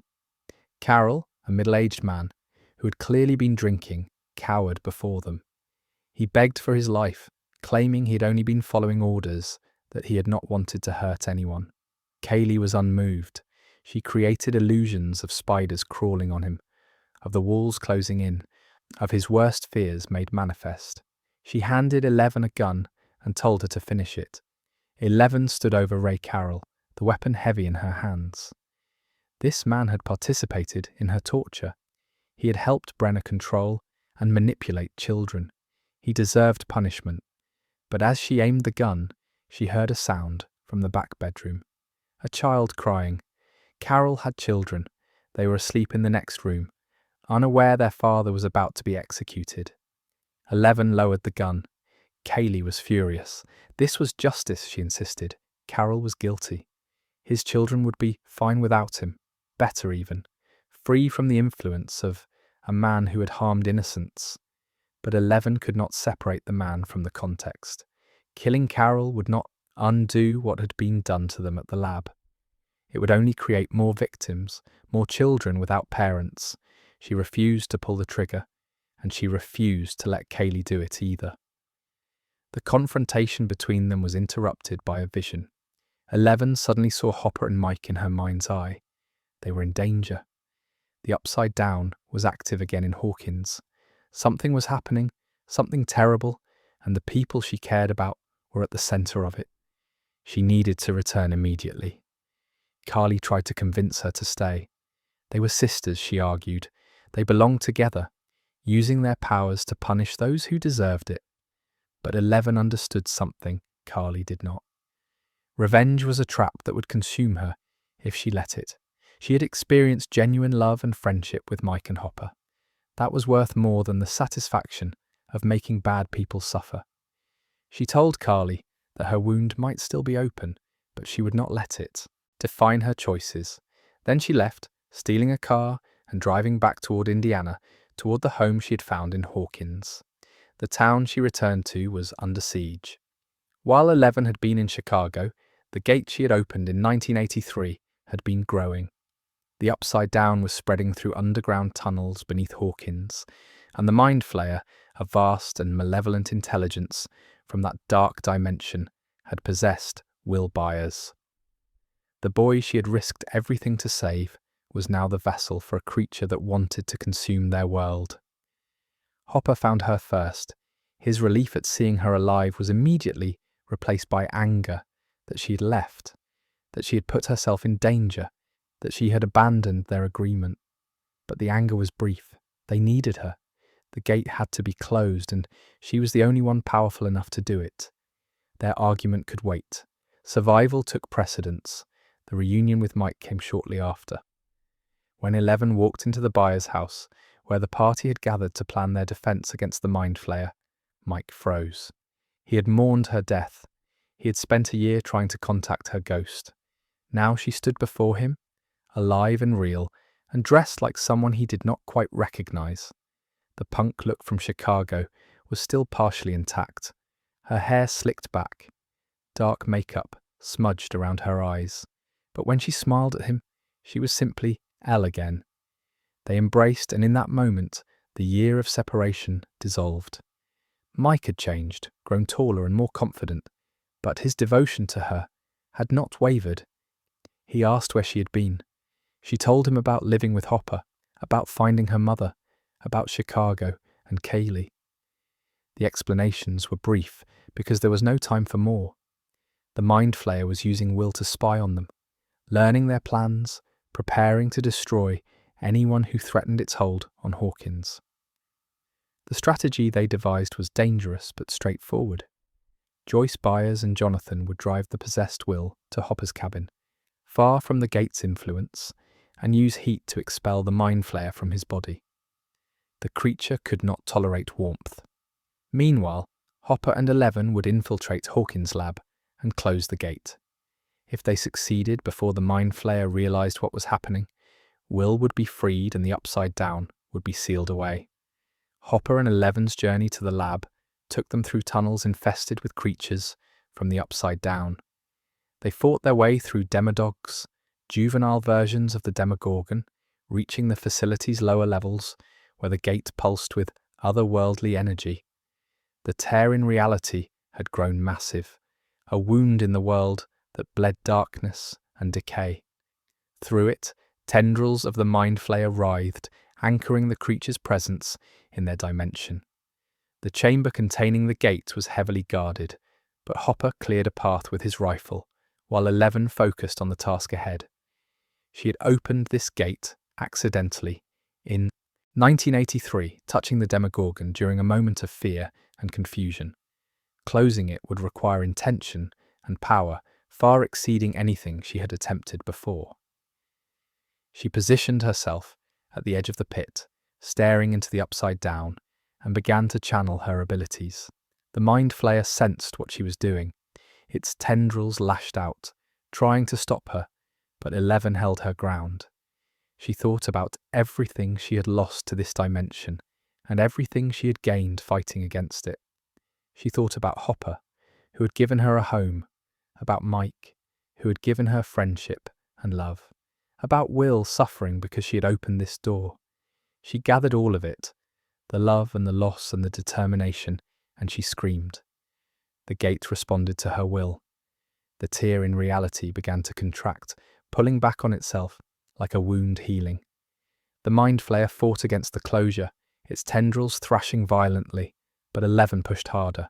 Carroll, a middle-aged man who had clearly been drinking, cowered before them. He begged for his life, claiming he had only been following orders, that he had not wanted to hurt anyone. Kali was unmoved. She created illusions of spiders crawling on him, of the walls closing in, of his worst fears made manifest. She handed 11 a gun and told her to finish it. 11 stood over Ray Carroll, the weapon heavy in her hands. This man had participated in her torture. He had helped Brenner control and manipulate children. He deserved punishment. But as she aimed the gun, she heard a sound from the back bedroom. A child crying. Carol had children. They were asleep in the next room, unaware their father was about to be executed. 11 lowered the gun. Kaylee was furious. This was justice, she insisted. Carol was guilty. His children would be fine without him, better even, free from the influence of a man who had harmed innocents. But 11 could not separate the man from the context. Killing Carol would not undo what had been done to them at the lab. It would only create more victims, more children without parents. She refused to pull the trigger, and she refused to let Kaylee do it either. The confrontation between them was interrupted by a vision. 11 suddenly saw Hopper and Mike in her mind's eye. They were in danger. The Upside Down was active again in Hawkins. Something was happening, something terrible, and the people she cared about were at the center of it. She needed to return immediately. Carly tried to convince her to stay. They were sisters, she argued. They belonged together, using their powers to punish those who deserved it. But 11 understood something Carly did not. Revenge was a trap that would consume her if she let it. She had experienced genuine love and friendship with Mike and Hopper. That was worth more than the satisfaction of making bad people suffer. She told Carly that her wound might still be open, but she would not let it define her choices. Then she left, stealing a car and driving back toward Indiana, toward the home she had found in Hawkins. The town she returned to was under siege. While 11 had been in Chicago, the gate she had opened in 1983 had been growing. The Upside Down was spreading through underground tunnels beneath Hawkins, and the Mind Flayer, a vast and malevolent intelligence from that dark dimension, had possessed Will Byers. The boy she had risked everything to save was now the vessel for a creature that wanted to consume their world. Hopper found her first. His relief at seeing her alive was immediately replaced by anger that she had left, that she had put herself in danger, that she had abandoned their agreement. But the anger was brief. They needed her. The gate had to be closed, and she was the only one powerful enough to do it. Their argument could wait. Survival took precedence. The reunion with Mike came shortly after. When 11 walked into the Byers' house, where the party had gathered to plan their defense against the Mind Flayer, Mike froze. He had mourned her death. He had spent a year trying to contact her ghost. Now she stood before him, alive and real, and dressed like someone he did not quite recognize. The punk look from Chicago was still partially intact. Her hair slicked back, dark makeup smudged around her eyes. But when she smiled at him, she was simply Elle again. They embraced, and in that moment, the year of separation dissolved. Mike had changed, grown taller and more confident, but his devotion to her had not wavered. He asked where she had been. She told him about living with Hopper, about finding her mother, about Chicago and Kaylee. The explanations were brief because there was no time for more. The Mind Flayer was using Will to spy on them, learning their plans, preparing to destroy anyone who threatened its hold on Hawkins. The strategy they devised was dangerous but straightforward. Joyce Byers and Jonathan would drive the possessed Will to Hopper's cabin, far from the gate's influence, and use heat to expel the Mind Flayer from his body. The creature could not tolerate warmth. Meanwhile, Hopper and 11 would infiltrate Hawkins' lab and close the gate. If they succeeded before the Mind Flayer realized what was happening, Will would be freed and the Upside Down would be sealed away. Hopper and 11's journey to the lab took them through tunnels infested with creatures from the Upside Down. They fought their way through demodogs, juvenile versions of the Demogorgon, reaching the facility's lower levels where the gate pulsed with otherworldly energy. The tear in reality had grown massive, a wound in the world that bled darkness and decay. Through it, tendrils of the Mind Flayer writhed, anchoring the creature's presence in their dimension. The chamber containing the gate was heavily guarded, but Hopper cleared a path with his rifle, while 11 focused on the task ahead. She had opened this gate accidentally in 1983, touching the Demogorgon during a moment of fear and confusion. Closing it would require intention and power far exceeding anything she had attempted before. She positioned herself at the edge of the pit, staring into the upside down, and began to channel her abilities. The Mind Flayer sensed what she was doing. Its tendrils lashed out, trying to stop her, but 11 held her ground. She thought about everything she had lost to this dimension, and everything she had gained fighting against it. She thought about Hopper, who had given her a home, about Mike, who had given her friendship and love, about Will suffering because she had opened this door. She gathered all of it, the love and the loss and the determination, and she screamed. The gate responded to her will. The tear in reality began to contract, pulling back on itself like a wound healing. The Mind Flayer fought against the closure, its tendrils thrashing violently, but 11 pushed harder.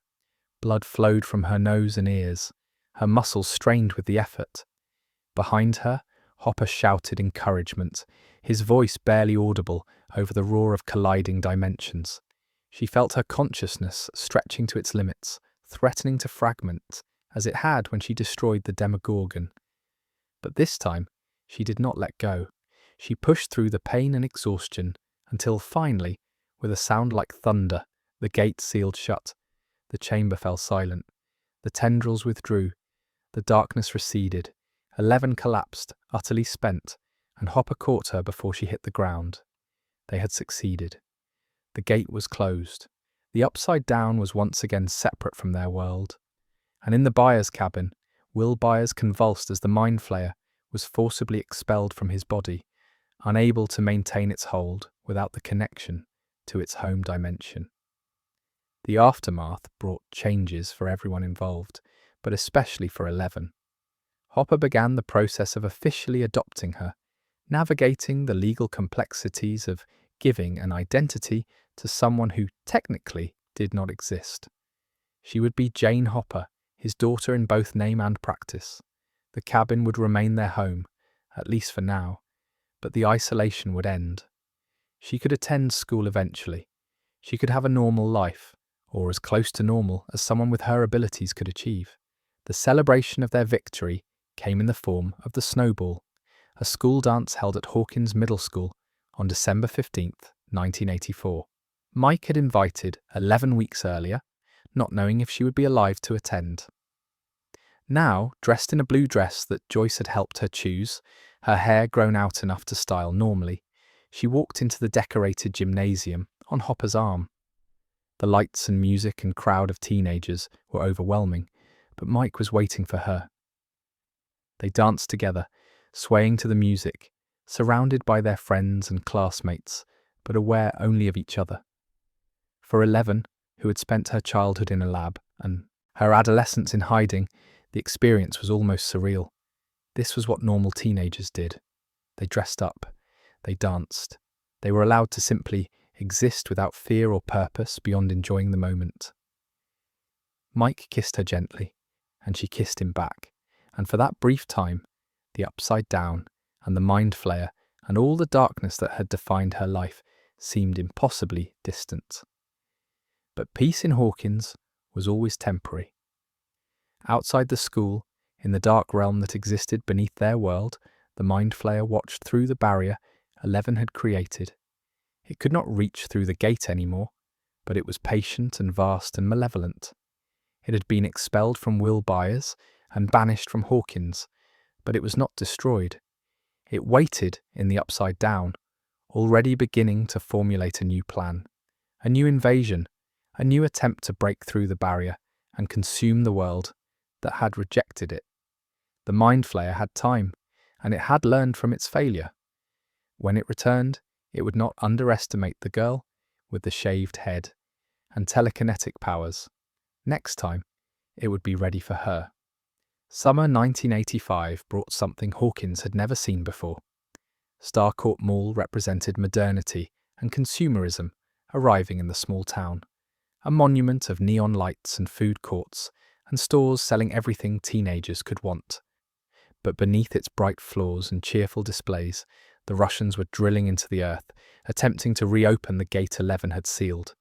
Blood flowed from her nose and ears, her muscles strained with the effort. Behind her, Hopper shouted encouragement, his voice barely audible over the roar of colliding dimensions. She felt her consciousness stretching to its limits, threatening to fragment, as it had when she destroyed the Demogorgon. But this time, she did not let go. She pushed through the pain and exhaustion until finally, with a sound like thunder, the gate sealed shut. The chamber fell silent. The tendrils withdrew. The darkness receded. 11 collapsed, utterly spent, and Hopper caught her before she hit the ground. They had succeeded. The gate was closed. The Upside Down was once again separate from their world. And in the Byers cabin, Will Byers convulsed as the Mind Flayer was forcibly expelled from his body, unable to maintain its hold without the connection to its home dimension. The aftermath brought changes for everyone involved, but especially for 11. Hopper began the process of officially adopting her, navigating the legal complexities of giving an identity to someone who technically did not exist. She would be Jane Hopper, his daughter in both name and practice. The cabin would remain their home, at least for now, but the isolation would end. She could attend school eventually. She could have a normal life, or as close to normal as someone with her abilities could achieve. The celebration of their victory came in the form of the Snowball, a school dance held at Hawkins Middle School on December 15th, 1984. Mike had invited 11 weeks earlier, not knowing if she would be alive to attend. Now, dressed in a blue dress that Joyce had helped her choose, her hair grown out enough to style normally, she walked into the decorated gymnasium on Hopper's arm. The lights and music and crowd of teenagers were overwhelming, but Mike was waiting for her. They danced together, swaying to the music, surrounded by their friends and classmates, but aware only of each other. For 11, who had spent her childhood in a lab and her adolescence in hiding, the experience was almost surreal. This was what normal teenagers did. They dressed up. They danced. They were allowed to simply exist without fear or purpose beyond enjoying the moment. Mike kissed her gently, and she kissed him back, and for that brief time, the Upside Down and the Mind Flayer and all the darkness that had defined her life seemed impossibly distant. But peace in Hawkins was always temporary. Outside the school, in the dark realm that existed beneath their world, the Mind Flayer watched through the barrier 11 had created. It could not reach through the gate anymore, but it was patient and vast and malevolent. It had been expelled from Will Byers and banished from Hawkins, but it was not destroyed. It waited in the Upside Down, already beginning to formulate a new plan, a new invasion, a new attempt to break through the barrier and consume the world that had rejected it. The Mind Flayer had time, and it had learned from its failure. When it returned, it would not underestimate the girl with the shaved head and telekinetic powers. Next time, it would be ready for her. Summer 1985 brought something Hawkins had never seen before. Starcourt Mall represented modernity and consumerism arriving in the small town, a monument of neon lights and food courts and stores selling everything teenagers could want. But beneath its bright floors and cheerful displays, the Russians were drilling into the earth, attempting to reopen the gate 11 had sealed.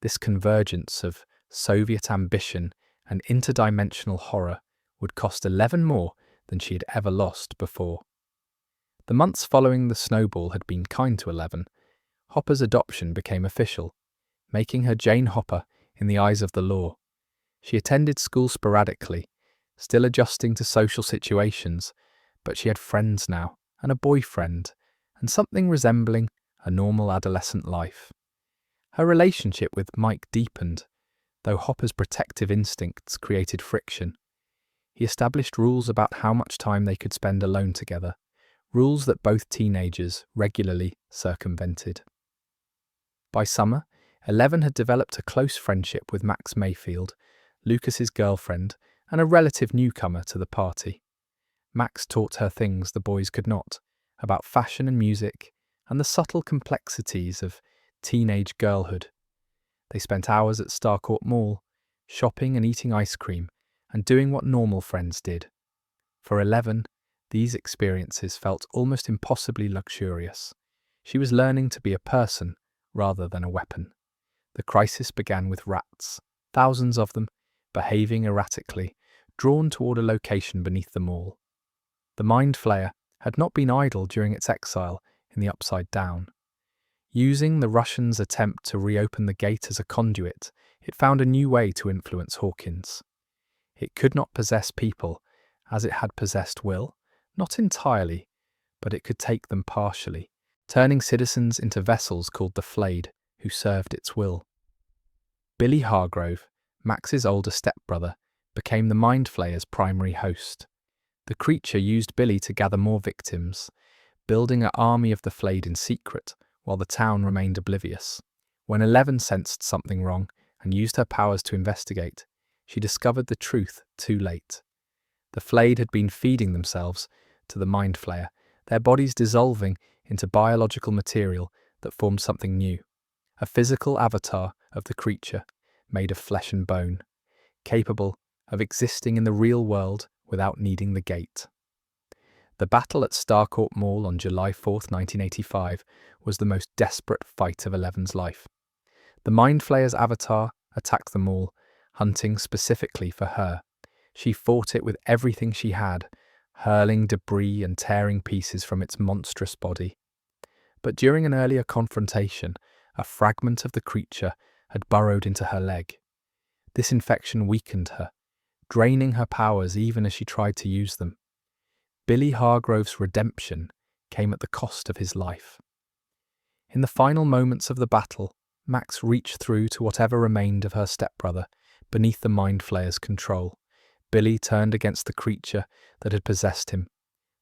This convergence of Soviet ambition and interdimensional horror would cost 11 more than she had ever lost before. The months following the snowball had been kind to 11. Hopper's adoption became official, making her Jane Hopper in the eyes of the law. She attended school sporadically, still adjusting to social situations, but she had friends now, and a boyfriend, and something resembling a normal adolescent life. Her relationship with Mike deepened, though Hopper's protective instincts created friction. He established rules about how much time they could spend alone together, rules that both teenagers regularly circumvented. By summer, 11 had developed a close friendship with Max Mayfield, Lucas's girlfriend, and a relative newcomer to the party. Max taught her things the boys could not, about fashion and music, and the subtle complexities of teenage girlhood. They spent hours at Starcourt Mall, shopping and eating ice cream, and doing what normal friends did. For 11, these experiences felt almost impossibly luxurious. She was learning to be a person rather than a weapon. The crisis began with rats, thousands of them, behaving erratically, drawn toward a location beneath the mall. The Mind Flayer had not been idle during its exile in the Upside Down. Using the Russians' attempt to reopen the gate as a conduit, it found a new way to influence Hawkins. It could not possess people as it had possessed Will, not entirely, but it could take them partially, turning citizens into vessels called the Flayed, who served its will. Billy Hargrove, Max's older stepbrother, became the Mind Flayer's primary host. The creature used Billy to gather more victims, building an army of the Flayed in secret, while the town remained oblivious. When 11 sensed something wrong and used her powers to investigate, she discovered the truth too late. The Flayed had been feeding themselves to the Mind Flayer, their bodies dissolving into biological material that formed something new, a physical avatar of the creature, made of flesh and bone, capable of existing in the real world without needing the gate. The battle at Starcourt Mall on July 4, 1985, was the most desperate fight of 11's life. The Mind Flayer's avatar attacked the mall, hunting specifically for her. She fought it with everything she had, hurling debris and tearing pieces from its monstrous body. But during an earlier confrontation, a fragment of the creature had burrowed into her leg. This infection weakened her, draining her powers even as she tried to use them. Billy Hargrove's redemption came at the cost of his life. In the final moments of the battle, Max reached through to whatever remained of her stepbrother beneath the Mind Flayer's control. Billy turned against the creature that had possessed him,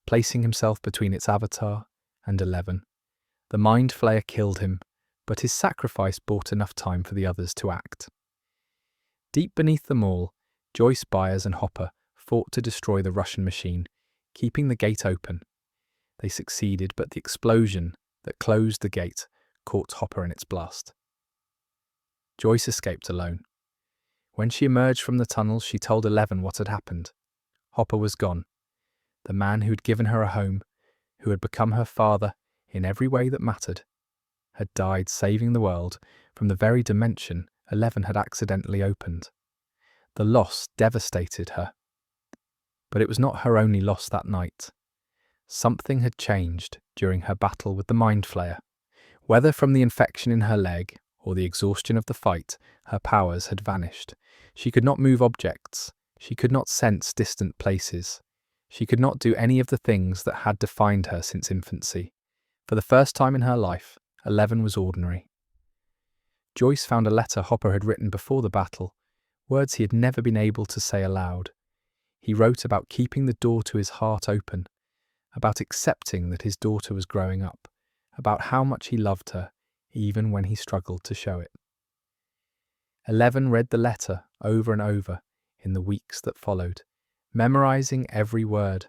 placing himself between its avatar and 11. The Mind Flayer killed him, but his sacrifice bought enough time for the others to act. Deep beneath the mall, Joyce Byers and Hopper fought to destroy the Russian machine, keeping the gate open. They succeeded, but the explosion that closed the gate caught Hopper in its blast. Joyce escaped alone. When she emerged from the tunnels, she told 11 what had happened. Hopper was gone. The man who had given her a home, who had become her father in every way that mattered, had died saving the world from the very dimension 11 had accidentally opened. The loss devastated her. But it was not her only loss that night. Something had changed during her battle with the Mind Flayer. Whether from the infection in her leg or the exhaustion of the fight, her powers had vanished. She could not move objects. She could not sense distant places. She could not do any of the things that had defined her since infancy. For the first time in her life, 11 was ordinary. Joyce found a letter Hopper had written before the battle, words he had never been able to say aloud. He wrote about keeping the door to his heart open, about accepting that his daughter was growing up, about how much he loved her, even when he struggled to show it. 11 read the letter over and over in the weeks that followed, memorizing every word,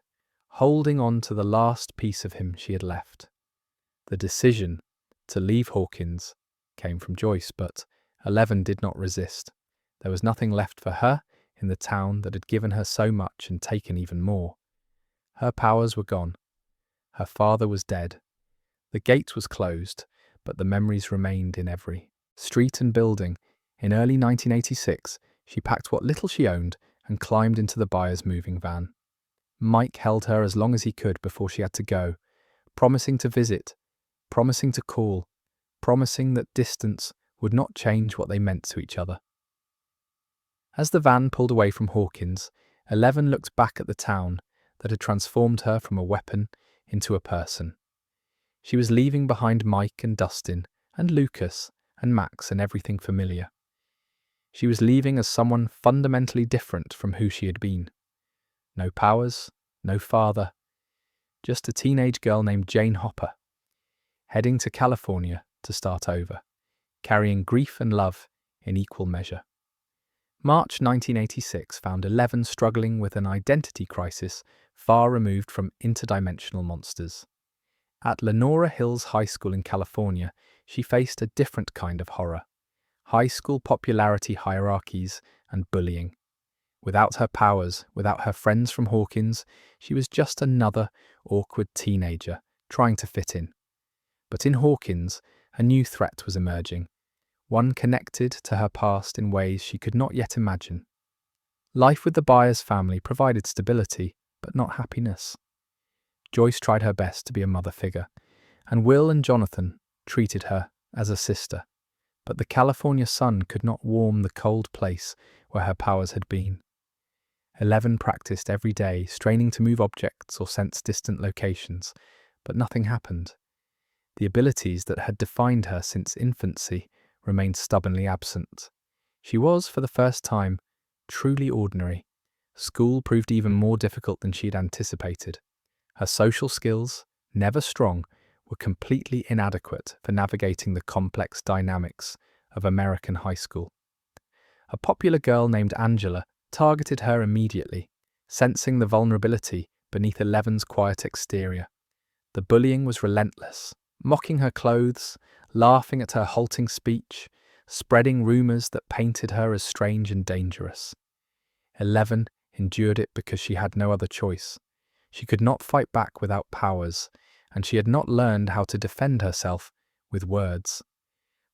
holding on to the last piece of him she had left. The decision to leave Hawkins came from Joyce, but 11 did not resist. There was nothing left for her in the town that had given her so much and taken even more. Her powers were gone. Her father was dead. The gate was closed, but the memories remained in every street and building. In early 1986, she packed what little she owned and climbed into the buyer's moving van. Mike held her as long as he could before she had to go, promising to visit, promising to call, promising that distance would not change what they meant to each other. As the van pulled away from Hawkins, 11 looked back at the town that had transformed her from a weapon into a person. She was leaving behind Mike and Dustin and Lucas and Max and everything familiar. She was leaving as someone fundamentally different from who she had been. No powers, no father, just a teenage girl named Jane Hopper, heading to California to start over, carrying grief and love in equal measure. March 1986 found 11 struggling with an identity crisis far removed from interdimensional monsters. At Lenora Hills High School in California, she faced a different kind of horror: high school popularity hierarchies and bullying. Without her powers, without her friends from Hawkins, she was just another awkward teenager trying to fit in. But in Hawkins, a new threat was emerging, one connected to her past in ways she could not yet imagine. Life with the Byers family provided stability, but not happiness. Joyce tried her best to be a mother figure, and Will and Jonathan treated her as a sister. But the California sun could not warm the cold place where her powers had been. 11 practiced every day, straining to move objects or sense distant locations, but nothing happened. The abilities that had defined her since infancy remained stubbornly absent. She was, for the first time, truly ordinary. School proved even more difficult than she had anticipated. Her social skills, never strong, were completely inadequate for navigating the complex dynamics of American high school. A popular girl named Angela targeted her immediately, sensing the vulnerability beneath 11's quiet exterior. The bullying was relentless, mocking her clothes, laughing at her halting speech, spreading rumors that painted her as strange and dangerous. 11 endured it because she had no other choice. She could not fight back without powers, and she had not learned how to defend herself with words.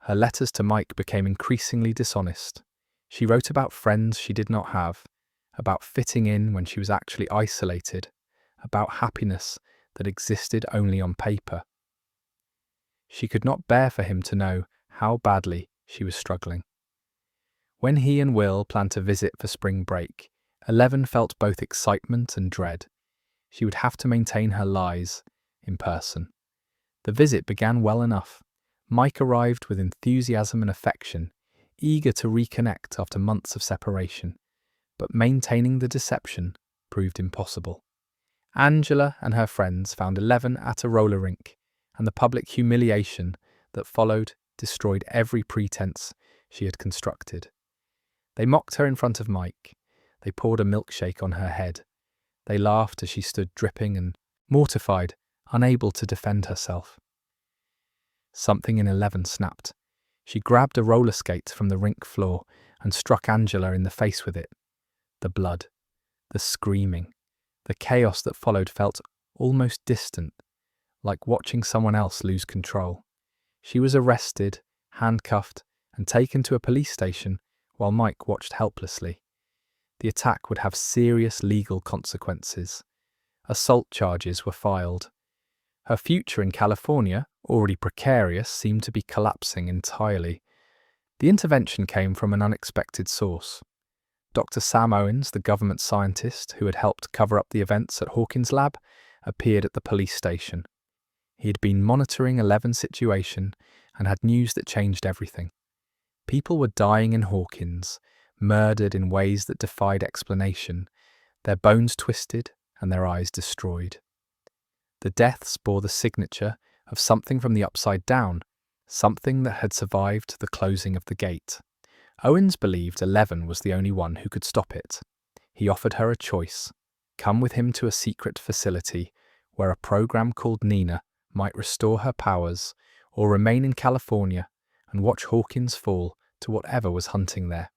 Her letters to Mike became increasingly dishonest. She wrote about friends she did not have, about fitting in when she was actually isolated, about happiness that existed only on paper. She could not bear for him to know how badly she was struggling. When he and Will planned to visit for spring break, 11 felt both excitement and dread. She would have to maintain her lies in person. The visit began well enough. Mike arrived with enthusiasm and affection, eager to reconnect after months of separation, but maintaining the deception proved impossible. Angela and her friends found 11 at a roller rink, and the public humiliation that followed destroyed every pretense she had constructed. They mocked her in front of Mike. They poured a milkshake on her head. They laughed as she stood dripping and mortified, unable to defend herself. Something in 11 snapped. She grabbed a roller skate from the rink floor and struck Angela in the face with it. The blood, the screaming, the chaos that followed felt almost distant, like watching someone else lose control. She was arrested, handcuffed, and taken to a police station while Mike watched helplessly. The attack would have serious legal consequences. Assault charges were filed. Her future in California, already precarious, seemed to be collapsing entirely. The intervention came from an unexpected source. Dr. Sam Owens, the government scientist who had helped cover up the events at Hawkins' lab, appeared at the police station. He had been monitoring 11's situation and had news that changed everything. People were dying in Hawkins, murdered in ways that defied explanation, their bones twisted and their eyes destroyed. The deaths bore the signature of something from the upside down, something that had survived the closing of the gate. Owens believed 11 was the only one who could stop it. He offered her a choice: come with him to a secret facility where a program called Nina might restore her powers, or remain in California and watch Hawkins fall to whatever was hunting there.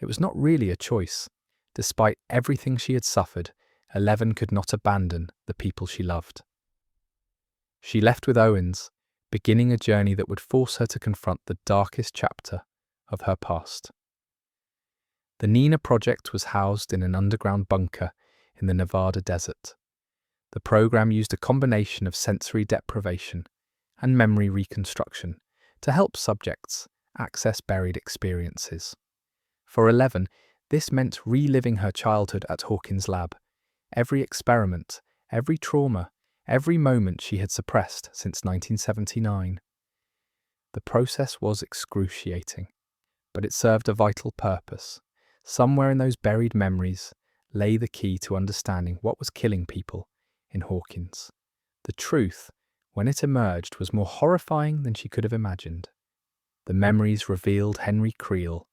It was not really a choice. Despite everything she had suffered, 11 could not abandon the people she loved. She left with Owens, beginning a journey that would force her to confront the darkest chapter of her past. The Nina Project was housed in an underground bunker in the Nevada desert. The program used a combination of sensory deprivation and memory reconstruction to help subjects access buried experiences. For 11, this meant reliving her childhood at Hawkins' lab. Every experiment, every trauma, every moment she had suppressed since 1979. The process was excruciating, but it served a vital purpose. Somewhere in those buried memories lay the key to understanding what was killing people in Hawkins. The truth, when it emerged, was more horrifying than she could have imagined. The memories revealed Henry Creel,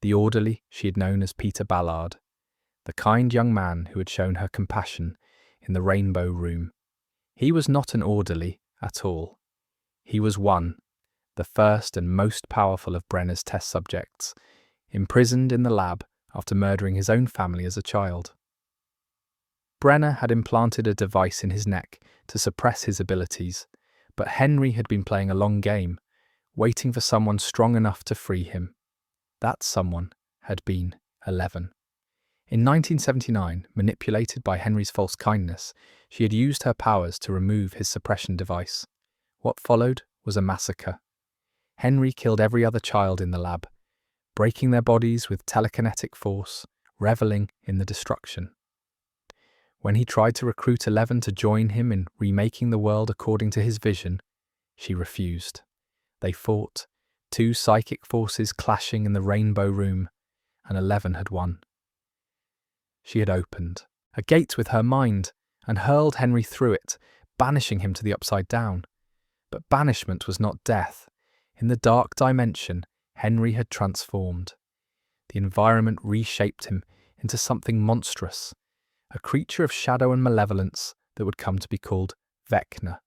the orderly she had known as Peter Ballard, the kind young man who had shown her compassion in the Rainbow Room. He was not an orderly at all. He was one, the first and most powerful of Brenner's test subjects, imprisoned in the lab after murdering his own family as a child. Brenner had implanted a device in his neck to suppress his abilities, but Henry had been playing a long game, waiting for someone strong enough to free him. That someone had been 11. In 1979, manipulated by Henry's false kindness, she had used her powers to remove his suppression device. What followed was a massacre. Henry killed every other child in the lab, breaking their bodies with telekinetic force, reveling in the destruction. When he tried to recruit 11 to join him in remaking the world according to his vision, she refused. They fought, two psychic forces clashing in the Rainbow Room, and 11 had won. She had opened a gate with her mind and hurled Henry through it, banishing him to the Upside Down. But banishment was not death. In the dark dimension, Henry had transformed. The environment reshaped him into something monstrous, a creature of shadow and malevolence that would come to be called Vecna.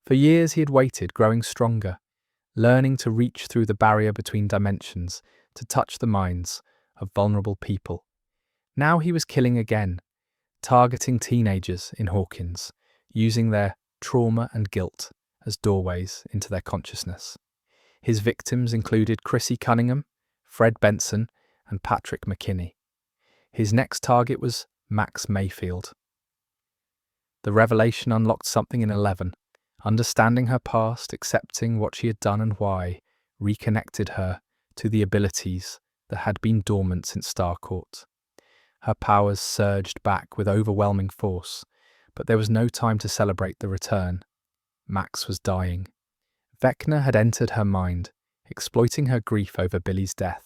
For years he had waited, growing stronger, learning to reach through the barrier between dimensions to touch the minds of vulnerable people. Now he was killing again, targeting teenagers in Hawkins, using their trauma and guilt as doorways into their consciousness. His victims included Chrissy Cunningham, Fred Benson, and Patrick McKinney. His next target was Max Mayfield. The revelation unlocked something in 11. Understanding her past, accepting what she had done and why, reconnected her to the abilities that had been dormant since Starcourt. Her powers surged back with overwhelming force, but there was no time to celebrate the return. Max was dying. Vecna had entered her mind, exploiting her grief over Billy's death,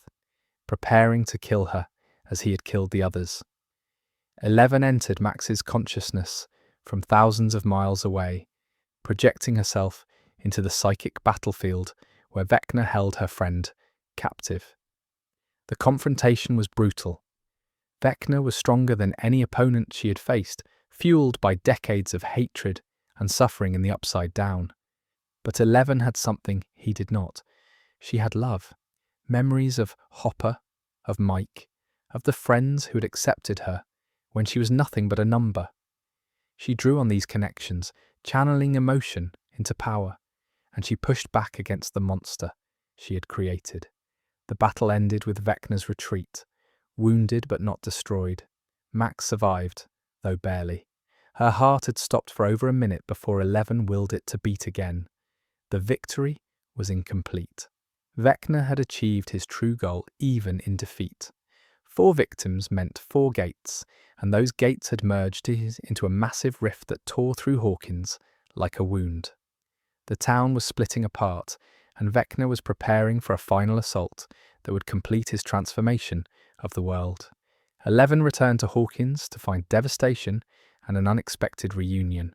preparing to kill her as he had killed the others. 11 entered Max's consciousness from thousands of miles away, projecting herself into the psychic battlefield where Vecna held her friend captive. The confrontation was brutal. Vecna was stronger than any opponent she had faced, fueled by decades of hatred and suffering in the Upside Down. But 11 had something he did not. She had love, memories of Hopper, of Mike, of the friends who had accepted her when she was nothing but a number. She drew on these connections, channeling emotion into power, and she pushed back against the monster she had created. The battle ended with Vecna's retreat, wounded but not destroyed. Max survived, though barely. Her heart had stopped for over a minute before 11 willed it to beat again. The victory was incomplete. Vecna had achieved his true goal even in defeat. 4 victims meant 4 gates, and those gates had merged into a massive rift that tore through Hawkins like a wound. The town was splitting apart, and Vecna was preparing for a final assault that would complete his transformation of the world. 11 returned to Hawkins to find devastation and an unexpected reunion.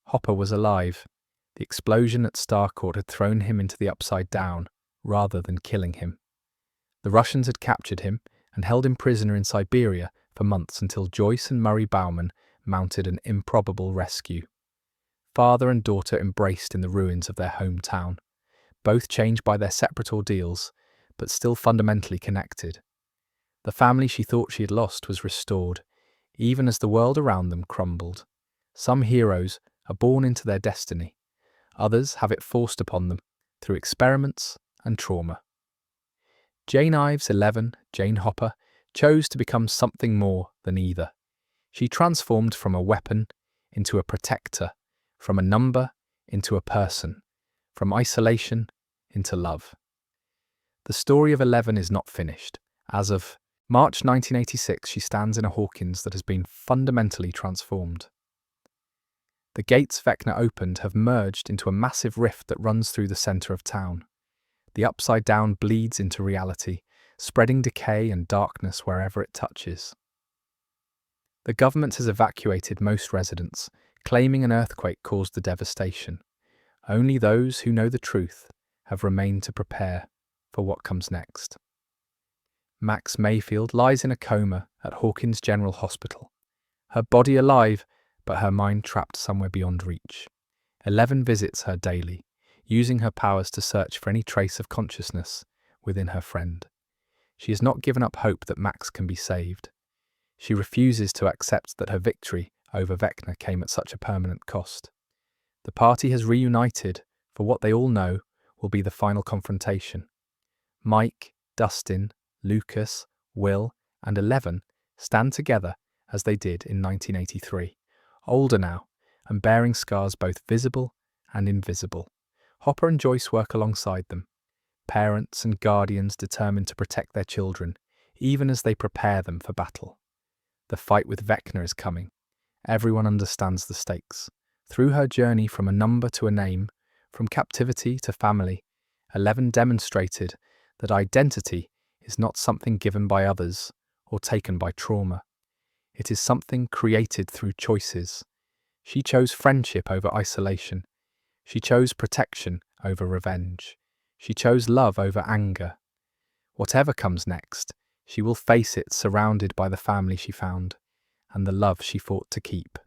Hopper was alive. The explosion at Starcourt had thrown him into the Upside Down, rather than killing him. The Russians had captured him and held him prisoner in Siberia for months until Joyce and Murray Bauman mounted an improbable rescue. Father and daughter embraced in the ruins of their hometown, both changed by their separate ordeals, but still fundamentally connected. The family she thought she had lost was restored, even as the world around them crumbled. Some heroes are born into their destiny, others have it forced upon them through experiments and trauma. Jane Ives' 11, Jane Hopper, chose to become something more than either. She transformed from a weapon into a protector, from a number into a person, from isolation into love. The story of 11 is not finished. As of March 1986, she stands in a Hawkins that has been fundamentally transformed. The gates Vecna opened have merged into a massive rift that runs through the centre of town. The upside down bleeds into reality, spreading decay and darkness wherever it touches. The government has evacuated most residents, claiming an earthquake caused the devastation. Only those who know the truth have remained to prepare for what comes next. Max Mayfield lies in a coma at Hawkins General Hospital, her body alive, but her mind trapped somewhere beyond reach. 11 visits her daily, using her powers to search for any trace of consciousness within her friend. She has not given up hope that Max can be saved. She refuses to accept that her victory over Vecna came at such a permanent cost. The party has reunited for what they all know will be the final confrontation. Mike, Dustin, Lucas, Will, and 11 stand together as they did in 1983, older now and bearing scars both visible and invisible. Hopper and Joyce work alongside them, parents and guardians determined to protect their children, even as they prepare them for battle. The fight with Vecna is coming. Everyone understands the stakes. Through her journey from a number to a name, from captivity to family, 11 demonstrated that identity is not something given by others or taken by trauma. It is something created through choices. She chose friendship over isolation. She chose protection over revenge. She chose love over anger. Whatever comes next, she will face it surrounded by the family she found and the love she fought to keep.